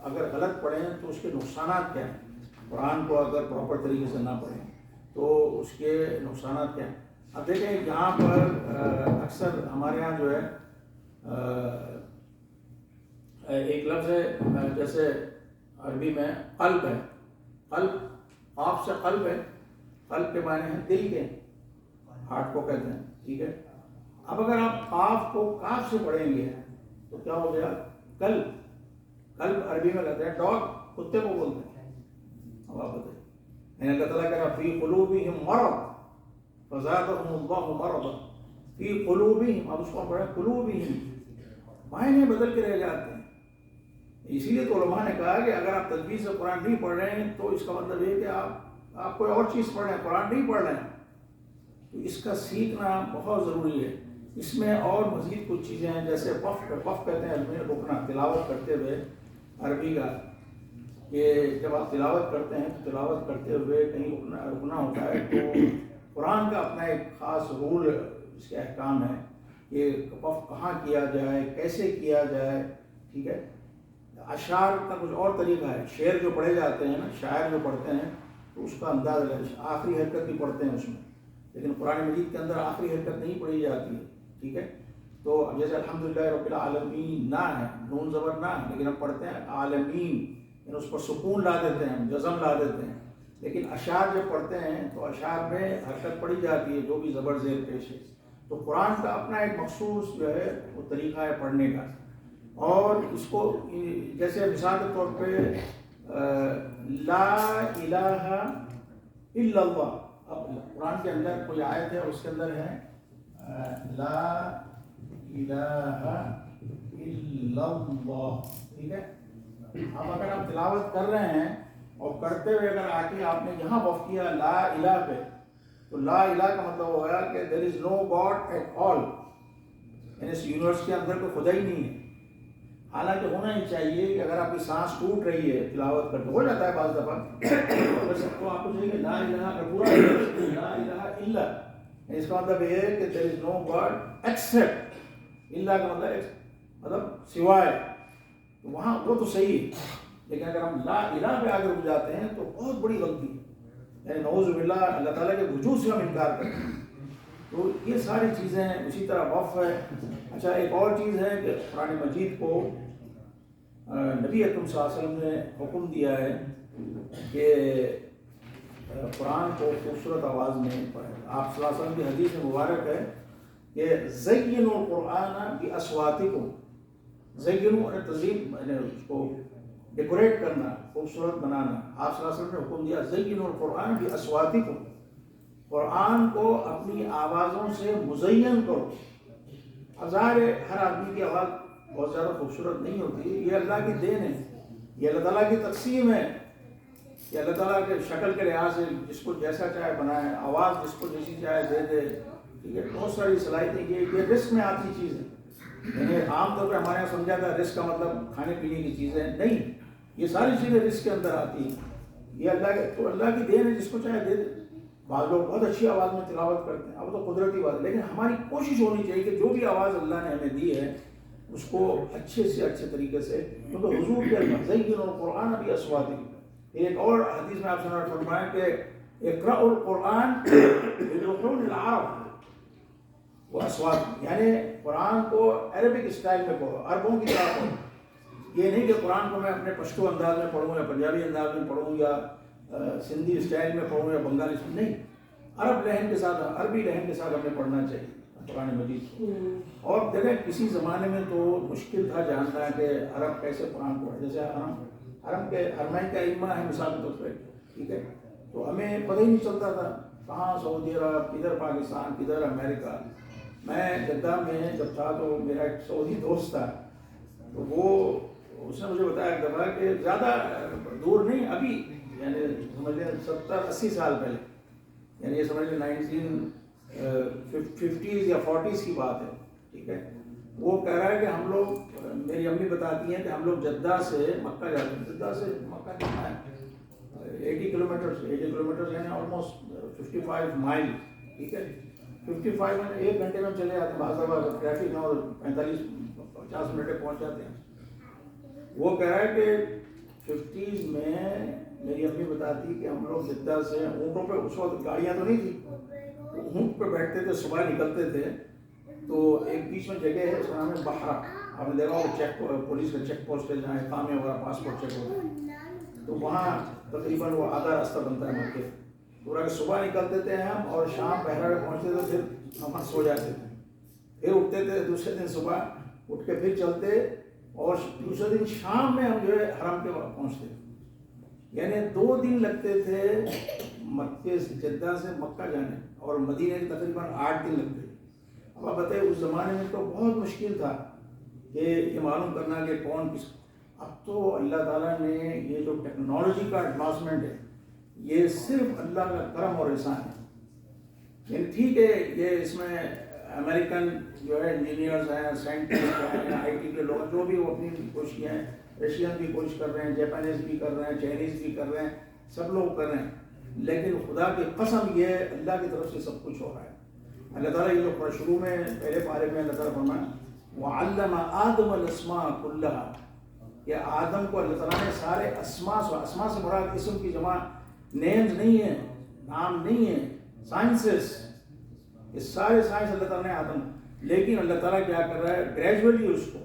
اگر غلط پڑھیں تو اس کے نقصانات کیا ہیں. قرآن کو اگر پراپر طریقے سے نہ پڑھیں تو اس کے نقصانات کیا ہیں. اب دیکھیں یہاں پر اکثر ہمارے یہاں جو ہے ایک لفظ ہے, جیسے عربی میں قلب ہے, قلب قاف سے قلب ہے, قلب کے معنی ہیں دل کے, ہارٹ کو کہتے ہیں, ٹھیک ہے. اب اگر آپ قاف کو کاف سے پڑھیں گے تو کیا ہو گیا, قلب عربی میں کہتے ہیں ڈاگ, کتے کو بولتے ہیں. اب آپ بتائیں, یعنی اللہ تعالیٰ کہہ رہا فی قلوبہم مرض فزادہم اللہ مرضا، فی قلوبہم، اب اس کو پڑھیں قلوبہم، معنی بدل کے رہ جاتے ہیں. اسی لیے تو علماء نے کہا کہ اگر آپ تجوید سے قرآن نہیں پڑھ رہے ہیں تو اس کا مطلب یہ کہ آپ کوئی اور چیز پڑھ رہے ہیں، قرآن نہیں پڑھ رہے ہیں. تو اس کا سیکھنا بہت ضروری ہے. اس میں اور مزید کچھ چیزیں ہیں جیسے وقف کہتے ہیں علم رکنا، تلاوت کرتے ہوئے عربی کا، کہ جب آپ تلاوت کرتے ہیں تو تلاوت کرتے ہوئے کہیں رکنا ہوتا ہے تو قرآن کا اپنا ایک خاص رول، اس کے احکام ہے کہ وقف کہاں کیا جائے، کیسے کیا جائے. ٹھیک ہے. اشعار کا کچھ اور طریقہ ہے. شعر جو پڑھے جاتے ہیں نا، شاعر جو پڑھتے ہیں تو اس کا انداز ہے، آخری حرکت بھی پڑھتے ہیں اس میں، لیکن قرآن مجید کے اندر آخری حرکت نہیں پڑھی جاتی ہے. ٹھیک ہے. تو جیسے الحمدللہ رب العالمین نہ ہے، نون زبر نہ ہے، لیکن ہم پڑھتے ہیں عالمین، یعنی اس پر سکون لا دیتے ہیں، جزم لا دیتے ہیں. لیکن اشعار جب پڑھتے ہیں تو اشعار میں حرکت پڑھی جاتی ہے جو بھی زبر زیر پیش ہے. تو قرآن کا اپنا ایک مخصوص جو ہے وہ طریقہ ہے پڑھنے کا. اور اس کو جیسے مثال کے طور پہ لا الہ الا اللہ، اب قرآن کے اندر کوئی آیت ہے اور اس کے اندر ہے لا الہ الا اللہ. ٹھیک ہے. اب اگر آپ تلاوت کر رہے ہیں اور کرتے ہوئے اگر آ کے آپ نے یہاں وقف کیا لا الہ پہ، تو لا الہ کا مطلب ہوا کہ there is no God at all، یعنی اس یونیورس کے اندر کوئی خدا ہی نہیں ہے. حالانکہ ہونا ہی چاہیے کہ اگر آپ کی سانس ٹوٹ رہی ہے تلاوت کرتے، ہو جاتا ہے بعض دفعہ، تو آپ کو چاہیے کہ لا الہ کا پورا لا الہ الا، اس کا مطلب یہ ہے کہ there is no God except، الا کا مطلب سوائے. تو وہاں وہ تو صحیح ہے، لیکن اگر ہم لا الہ پہ آگے رک جاتے ہیں تو بہت بڑی غلطی ہے. یعنی نعوذ باللہ اللہ تعالیٰ کے وجود سے ہم انکار کرتے ہیں. تو یہ ساری چیزیں ہیں. اسی طرح وقف ہے. اچھا ایک اور چیز ہے کہ قرآن مجید کو نبی اکرم صلی اللہ علیہ وسلم نے حکم دیا ہے کہ قرآن کو خوبصورت آواز میں پڑھیں. آپ صلی اللہ علیہ وسلم کی حدیث مبارک ہے کہ زینوا القرآن باصواتکم، زینوا اور تزیین، یعنی اس کو ڈیکوریٹ کرنا، خوبصورت بنانا. آپ صلی اللہ علیہ وسلم نے حکم دیا زینوا القرآن باصواتکم، قرآن کو اپنی آوازوں سے مزین کرو. ظاہر ہے ہر آدمی کی آواز بہت زیادہ خوبصورت نہیں ہوتی، یہ اللہ کی دین ہے، یہ اللہ تعالیٰ کی تقسیم ہے کہ اللہ تعالیٰ کے شکل کے لحاظ سے جس کو جیسا چاہے بنائے، آواز جس کو جیسی چاہے دے دے. ٹھیک ہے. بہت ساری صلاحیتیں، یہ رزق میں آتی چیز ہے. یعنی عام طور پہ ہمارے یہاں سمجھا تھا رزق کا مطلب کھانے پینے کی چیزیں، نہیں، یہ ساری چیزیں رزق کے اندر آتی ہیں. یہ اللہ کی دین ہے، جس کو چاہے دے دے. بعض لوگ بہت اچھی آواز میں تلاوت کرتے ہیں، اب تو قدرتی بات ہے، لیکن ہماری کوشش ہونی چاہیے کہ جو بھی آواز اللہ نے ہمیں دی ہے اس کو اچھے سے اچھے طریقے سے، کیونکہ حضور کے زینوا القرآن باصواتکم. ایک اور حدیث میں آپ سے فرمایا کہ اقرأوا القرآن بلحون العرب واصوات، یعنی قرآن کو عربک اسٹائل میں پڑھو، عربوں کی طرح پڑھو. یہ نہیں کہ قرآن کو میں اپنے پشتو انداز میں پڑھوں یا پنجابی انداز میں پڑھوں یا سندھی اسٹائل میں پڑھوں یا بنگالی، نہیں، عرب لہن کے ساتھ، عربی لہن کے ساتھ ہمیں پڑھنا چاہیے قرآن مجید کو. اور دیکھیں کسی زمانے میں تو مشکل تھا جاننا کہ عرب کیسے قرآن پڑھے. جیسے حرم کے حرمین کا ائمہ ہے مثال کے طور پہ، ٹھیک ہے، تو ہمیں پتہ ہی نہیں چلتا تھا کہاں سعودی عرب، کدھر پاکستان، کدھر امریکہ. میں جدہ میں جب تھا تو میرا ایک سعودی دوست تھا، تو وہ اس نے مجھے بتایا ایک دفعہ کہ زیادہ دور نہیں، ابھی یعنی سمجھ لیں 70-80 سال پہلے، یعنی یہ سمجھ لیں 1950s یا 40s کی بات ہے. ٹھیک ہے. وہ کہہ رہا ہے کہ ہم لوگ، میری امی بتاتی ہیں کہ ہم لوگ جدہ سے مکہ جاتے ہیں. جدہ سے مکہ کتنا ہے؟ 80 کلومیٹر یعنی آلموسٹ 55 مائل. ٹھیک ہے. 55 میں 1 گھنٹے میں چلے جاتے ہیں، بعض دفعہ ٹریفک نہ ہو 45-50 منٹ میں پہنچ جاتے ہیں. وہ کہہ رہا ہے کہ 50s میں میری امی بتاتی کہ ہم لوگ جدہ سے اونٹوں پہ، اس وقت گاڑیاں تو نہیں تھی، اونٹ پہ بیٹھتے تھے، صبح نکلتے تھے. تو ایک بیچ میں جگہ ہے، اس کا نام ہے بحرہ. آپ نے دیکھا وہ پولیس کا چیک پوسٹ ہے جہاں اقامے وغیرہ پاسپورٹ چیک ہوتا ہے، تو وہاں تقریباً وہ آدھا راستہ بنتا ہے مکے. پورا صبح نکلتے تھے ہم اور شام بحرہ میں پہنچتے تھے، پھر ہم سو جاتے تھے، پھر اٹھتے تھے دوسرے دن صبح اٹھ کے پھر چلتے، اور دوسرے دن شام میں ہم جو ہے حرم کے پہنچتے. یعنی 2 دن لگتے تھے مکے سے جدہ سے مکہ جانے اور مدینہ کے تقریباً 8 دن لگ گئے. اب آپ بتائیں اس زمانے میں تو بہت مشکل تھا کہ یہ معلوم کرنا کہ کون کس. اب تو اللہ تعالیٰ نے یہ جو ٹیکنالوجی کا ایڈوانسمنٹ ہے یہ صرف اللہ کا کرم اور احسان ہے. یعنی ٹھیک ہے یہ اس میں امریکن جو ہے انجینئرز ہیں, سائنٹسٹ ہیں, آئی ٹی کے لوگ جو بھی وہ اپنی کوششیں ہیں, رشین بھی کوشش کر رہے ہیں, جاپانیز بھی کر رہے ہیں, چائنیز بھی کر رہے ہیں, سب لوگ کر رہے ہیں, لیکن خدا کی قسم یہ اللہ کی طرف سے سب کچھ ہو رہا ہے. اللہ تعالیٰ یہ جو شروع میں پہلے پارے میں اللہ تعالیٰ فرمایا وَعَلَّمَ آدَمَ الْأَسْمَاءَ كُلَّهَا, کہ آدم کو اللہ تعالیٰ نے سارے اسماء سے مراد اسم کی جمع نیمز نہیں ہے, نام نہیں ہے, سائنسز, یہ سارے سائنس اللہ تعالیٰ نے آدم, لیکن اللہ تعالیٰ کیا کر رہا ہے گریجولی اس کو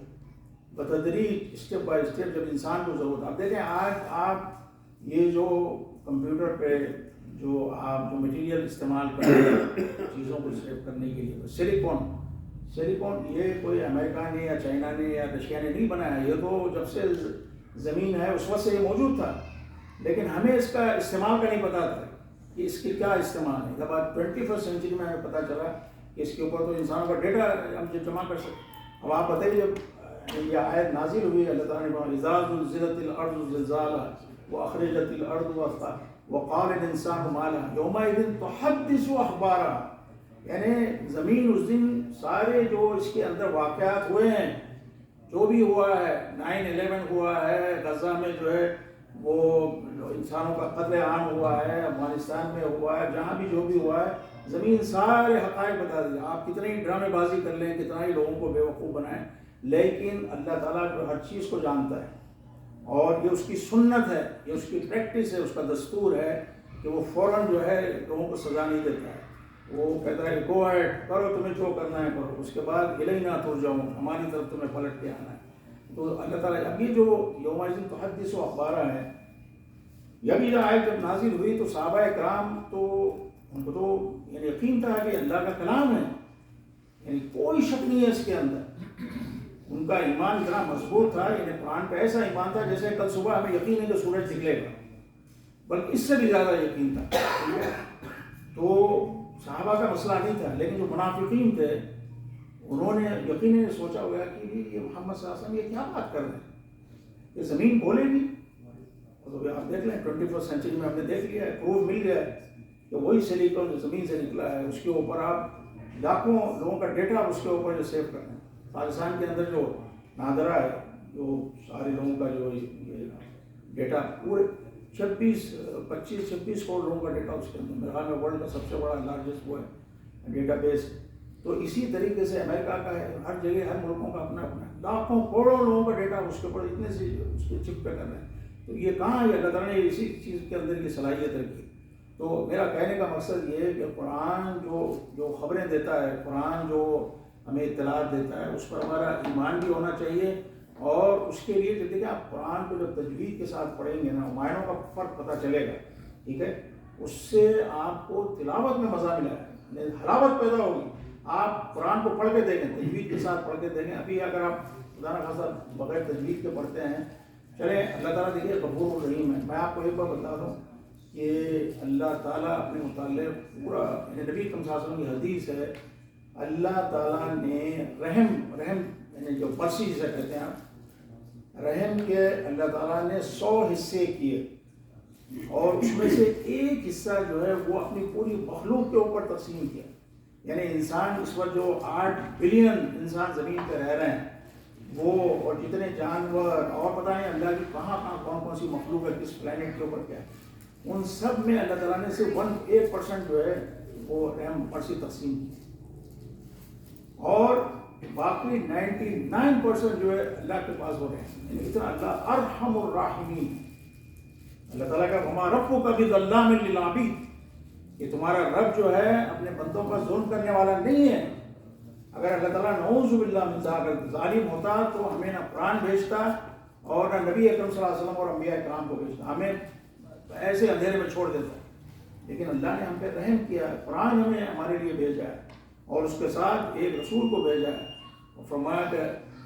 بتدریج اسٹیپ بائی اسٹیپ جب انسان کو ضرورت. آپ دیکھیں آج آپ یہ جو کمپیوٹر پہ جو آپ جو مٹیریل استعمال کر رہے ہیں چیزوں کو سیو کرنے کے لیے, سلیکون یہ کوئی امریکہ نے یا چائنا نے یا رشیا نے نہیں بنایا, یہ تو جب سے زمین ہے اس وقت سے یہ موجود تھا, لیکن ہمیں اس کا استعمال کا نہیں پتا تھا کہ اس کی کیا استعمال ہے. جب آج 21st سینچری میں ہمیں پتہ چلا کہ اس کے اوپر تو انسانوں کا ڈیٹا ہم جمع کر سکتے. اب آپ بتائیے جب یہ آیت نازل ہوئی اللہ تعالیٰ نے کہا اذا زلزلت الارض زلزالها واخرجت الارض اثقالها وقال الانسان ما لها يومئذ تحدث اخبارها, یعنی زمین اس دن سارے جو اس کے اندر واقعات ہوئے ہیں, جو بھی ہوا ہے, 9/11 ہوا ہے, غزہ میں جو ہے وہ انسانوں کا قتل عام ہوا ہے, افغانستان میں ہوا ہے, جہاں بھی جو بھی ہوا ہے, زمین سارے حقائق بتا دی. آپ کتنی ڈرامے بازی کر لیں, کتنا ہی لوگوں کو بیوقوف بنائیں, لیکن اللہ تعالیٰ جو ہر چیز کو جانتا ہے اور یہ اس کی سنت ہے, یہ اس کی پریکٹس ہے, اس کا دستور ہے کہ وہ فوراً جو ہے لوگوں کو سزا نہیں دیتا ہے. وہ کہتا ہے گو ایٹ کرو, تمہیں جو کرنا ہے کرو, اس کے بعد الینا ترجعون, ہماری طرف تمہیں پلٹ کے آنا ہے. تو اللہ تعالیٰ اب یہ جو یومئذ تحدث اخبارها ہے, یہ آیت جب نازل ہوئی تو صحابہ کرام تو ان کو تو یعنی یقین تھا کہ اللہ کا کلام ہے, یعنی کوئی شک نہیں ہے اس کے اندر. ان کا ایمان اتنا مضبوط تھا, یعنی قرآن پہ ایسا ایمان تھا جیسے کل صبح ہمیں یقین ہے کہ سورج نکلے گا, بلکہ اس سے بھی زیادہ یقین تھا. تو صحابہ کا مسئلہ نہیں تھا, لیکن جو منافقین تھے انہوں نے یقیناً سوچا ہوا کہ یہ محمد صلی اللہ علیہ وسلم یہ کیا بات کر رہے ہیں, یہ زمین بولے گی. تو آپ دیکھ لیں 21st سینچری میں ہم نے دیکھ لیا ہے, پروف مل گیا ہے کہ وہی سلیکون جو زمین سے نکلا ہے اس کے اوپر آپ لاکھوں لوگوں کا ڈیٹا اس کے اوپر جو سیو کر رہے ہیں. پاکستان کے اندر جو نادرا ہے, جو سارے لوگوں کا جو ڈیٹا پورے 25-26 کروڑ لوگوں کا ڈیٹا اس کے اندر, میرے خیال میں ورلڈ کا سب سے بڑا لارجسٹ وہ ہے ڈیٹا بیس. تو اسی طریقے سے امریکہ کا ہے, ہر جگہ ہر ملکوں کا اپنا اپنا لاکھوں کروڑوں لوگوں کا ڈیٹا اس کے اوپر اتنے سے اس کے چپ پہ کر رہے ہیں. تو یہ کہاں ہے, اللہ تعالیٰ نے اسی چیز کے اندر یہ صلاحیت رکھی. تو میرا کہنے کا مقصد یہ ہے کہ قرآن جو خبریں دیتا ہے, قرآن جو ہمیں اطلاعات دیتا ہے, اس پر ہمارا ایمان بھی ہونا چاہیے. اور اس کے لیے دیکھیں آپ قرآن کو جب تجوید کے ساتھ پڑھیں گے نا, معنوں کا فرق پتہ چلے گا, ٹھیک ہے, اس سے آپ کو تلاوت میں مزہ ملا ہے, حلاوت پیدا ہوگی. آپ قرآن کو پڑھ کے دیکھیں, تجوید کے ساتھ پڑھ کے دیکھیں. ابھی اگر آپ خدا نخواستہ بغیر تجوید کے پڑھتے ہیں, چلیں اللہ تعالیٰ دیکھیے غفور الرحیم ہے. میں آپ کو ایک بار بتا دوں کہ اللہ تعالیٰ اپنے متعلق پورا, نبی صلی اللہ علیہ وسلم کی حدیث ہے, اللہ تعالیٰ نے رحم یعنی جو برسی جسے کہتے ہیں آپ, رحم کے اللہ تعالیٰ نے 100 حصے کیے, اور اس میں سے ایک حصہ جو ہے وہ اپنی پوری مخلوق کے اوپر تقسیم کیا. یعنی انسان اس وقت جو 8 بلین انسان زمین پہ رہ رہے ہیں وہ, اور جتنے جانور اور پتہ نہیں اللہ کی کہاں کون سی مخلوق ہے, کس پلانٹ کے اوپر کیا ہے, ان سب میں اللہ تعالیٰ نے صرف 1% جو ہے وہ رحم برسی تقسیم کی, اور باقی 99% جو ہے اللہ کے پاس ہو رہے ہیں. یعنی اتنا اللہ ارحم الراحمین. اللہ تعالیٰ کا وما ربک بظلام للعبید, یہ تمہارا رب جو ہے اپنے بندوں پر ظلم کرنے والا نہیں ہے. اگر اللہ تعالیٰ نعوذ باللہ من ذالک ظالم ہوتا تو ہمیں نہ قرآن بھیجتا اور نہ نبی اکرم صلی اللہ علیہ وسلم اور انبیاء کرام کو بھیجتا, ہمیں ایسے اندھیرے میں چھوڑ دیتا. لیکن اللہ نے ہم پہ رحم کیا, قرآن ہمیں ہمارے لیے بھیجا ہے اور اس کے ساتھ ایک رسول کو بھیجا ہے, اور فرمایا کہ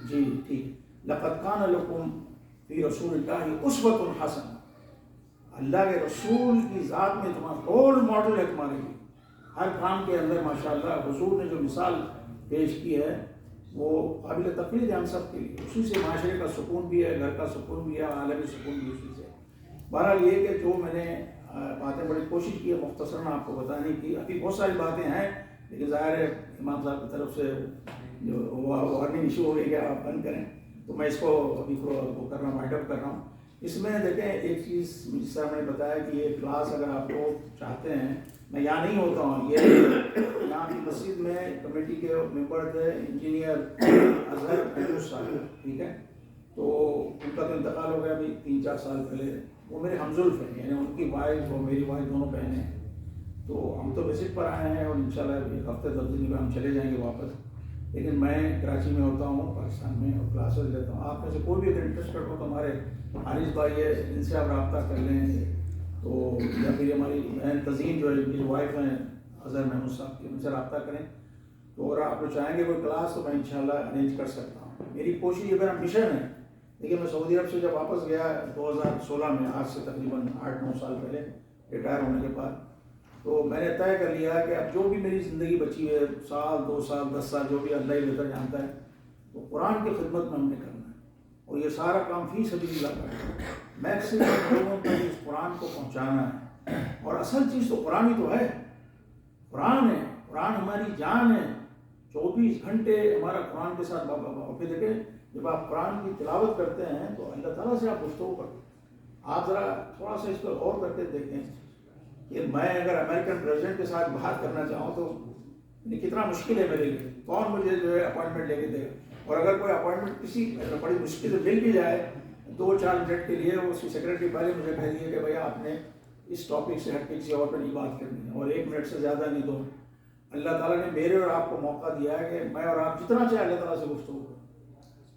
جی ٹھیک, لقد کان لکم فی رسول اللہ اسوۃ حسنہ. اللہ کے رسول کی ذات میں تمہارا رول ماڈل ہے تمہارے لیے، ہر کام کے اندر ماشاءاللہ حضور نے جو مثال پیش کی ہے وہ قابل تقلید ہے ہم سب کے لیے. اسی سے معاشرے کا سکون بھی ہے، گھر کا سکون بھی ہے، عالمی سکون بھی اسی سے. بہرحال یہ کہ جو میں نے باتیں بڑی کوشش کی ہے مختصراً آپ کو بتانے کی. ابھی بہت ساری باتیں ہیں لیکن ظاہر ہے امام صاحب کی طرف سے جو وارننگ ایشو ہو گئی کہ آپ بند کریں، تو میں اس کو ابھی وہ کر رہا ہوں، وائنڈ اپ کر رہا ہوں. اس میں دیکھیں ایک چیز جس طرح میں نے بتایا کہ یہ کلاس اگر آپ لوگ چاہتے ہیں، میں یہاں نہیں ہوتا ہوں، یہ یہاں کی مسجد میں کمیٹی کے ممبر تھے انجینئر اظہر محمود صاحب، ٹھیک ہے، تو ان کا تو انتقال ہو گیا ابھی 3-4 سال پہلے. وہ میرے ہمزلف ہیں، یعنی ان کی وائف اور میری وائف دونوں بہنیں ہیں. تو ہم تو وزٹ پر آئے ہیں اور انشاءاللہ ایک ہفتے 10 دن میں ہم چلے جائیں گے واپس. لیکن میں کراچی میں ہوتا ہوں پاکستان میں اور کلاسز لیتا ہوں. آپ میں سے کوئی بھی اگر انٹرسٹڈ ہو تو ہمارے حارث بھائی ہے، ان سے آپ رابطہ کر لیں، تو یا پھر ہماری بہن تزین جو ہے میری وائف ہیں اظہر محمود صاحب کی، ان سے رابطہ کریں. تو اگر آپ چاہیں گے کوئی کلاس تو میں انشاءاللہ ارینج کر سکتا ہوں. میری کوشش یہ میرا مشن ہے. دیکھیے میں سعودی عرب سے جب واپس گیا 2016 میں، آج سے تقریباً 8-9 سال پہلے ریٹائر ہونے کے بعد، تو میں نے طے کر لیا کہ اب جو بھی میری زندگی بچی ہے، 1 سال 2 سال 10 سال جو بھی اللہ ہی بہتر جانتا ہے، تو قرآن کی خدمت میں ہم نے کرنا ہے. اور یہ سارا کام فی سبیل اللہ کرنا ہے، میکسیمم لوگوں تک اس قرآن کو پہنچانا ہے. اور اصل چیز تو قرآن ہی تو ہے، قرآن ہے، قرآن ہماری جان ہے. 24 گھنٹے ہمارا قرآن کے ساتھ پھر دیکھیں جب آپ قرآن کی تلاوت کرتے ہیں تو اللہ تعالیٰ سے آپ گفتگو کرتے ہیں. آپ ذرا تھوڑا سا اس پر غور کر کے دیکھیں کہ میں اگر امریکن پریزیڈنٹ کے ساتھ بات کرنا چاہوں تو کتنا مشکل ہے میرے لیے، کون مجھے جو ہے اپوائنٹمنٹ لے کے دے گا. اور اگر کوئی اپوائنٹمنٹ کسی بڑی مشکل سے مل بھی جائے 2-4 منٹ کے لیے، اس کی سیکرٹری پہلے مجھے کہہ دیے کہ بھیا آپ نے اس ٹاپک سے ہٹ کے کسی اور پہ نہیں بات کرنی ہے، اور 1 منٹ سے زیادہ نہیں. تو اللہ تعالیٰ نے میرے اور آپ کو موقع دیا ہے کہ میں اور آپ جتنا چاہے اللہ تعالیٰ سے گفتگو کریں.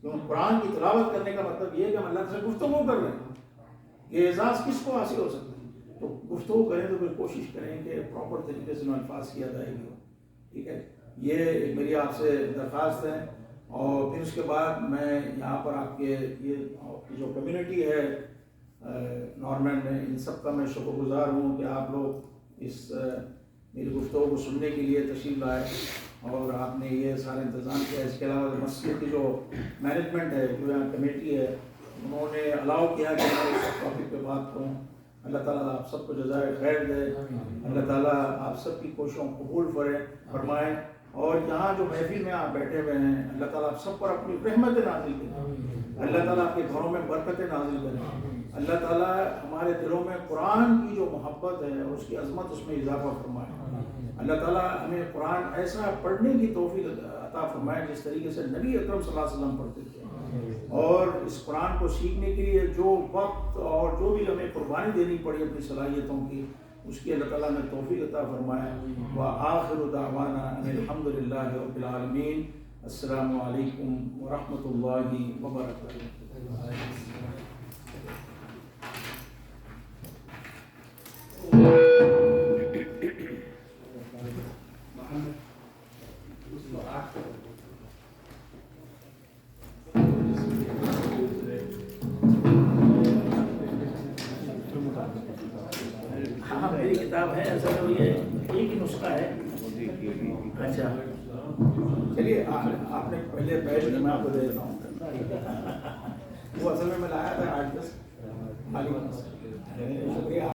کیونکہ قرآن کی تلاوت کرنے کا مطلب یہ ہے کہ ہم اللہ سے گفتگو کر رہے ہیں. یہ اعزاز کس کو حاصل ہو سکتا ہے؟ تو گفتگو کریں تو پھر کوشش کریں کہ پراپر طریقے سے الفاظ کی ادائیگی ہو. ٹھیک ہے، یہ میری آپ سے درخواست ہے. اور پھر اس کے بعد میں یہاں پر آپ کے یہ جو کمیونٹی ہے نارمین میں، ان سب کا میں شکر گزار ہوں کہ آپ لوگ اس میری گفتگو کو سننے کے لیے تشریف لائے اور آپ نے یہ سارا انتظام کیا. اس کے علاوہ مسجد کی جو مینجمنٹ ہے، جو یہاں کمیٹی ہے، انہوں نے الاؤ کیا کہ میں اس ٹاپک پہ بات کروں. اللہ تعالیٰ آپ سب کو جزائے خیر دے، اللہ تعالیٰ آپ سب کی کوششوں کو قبول فرمائے. اور یہاں جو محفل میں آپ بیٹھے ہوئے ہیں، اللہ تعالیٰ آپ سب پر اپنی رحمت نازل کرے، اللہ تعالیٰ آپ کے گھروں میں برکتیں نازل کرے. اللہ تعالیٰ ہمارے دلوں میں قرآن کی جو محبت ہے اور اس کی عظمت اس میں اضافہ فرمائے. اللہ تعالیٰ ہمیں قرآن ایسا پڑھنے کی توفیق عطا فرمائے جس طریقے سے نبی اکرم صلی اللہ علیہ وسلم پڑھتے تھے. اور اس قرآن کو سیکھنے کے لیے جو وقت اور جو بھی ہمیں قربانی دینی پڑی اپنی صلاحیتوں کی، اس کی اللہ تعالیٰ نے توفیق عطا فرمائے. وآخر دعوانا ان الحمد للہ رب العالمین. السلام علیکم ورحمۃ اللہ وبرکاتہ. ہاں میری کتاب ہے، اصل میں یہ ایک ہی نسخہ ہے. اچھا چلیے آپ نے پہلے بیچ میں آپ کو دے دیتا ہوں. وہ اصل میں لایا تھا 8-10. شکریہ.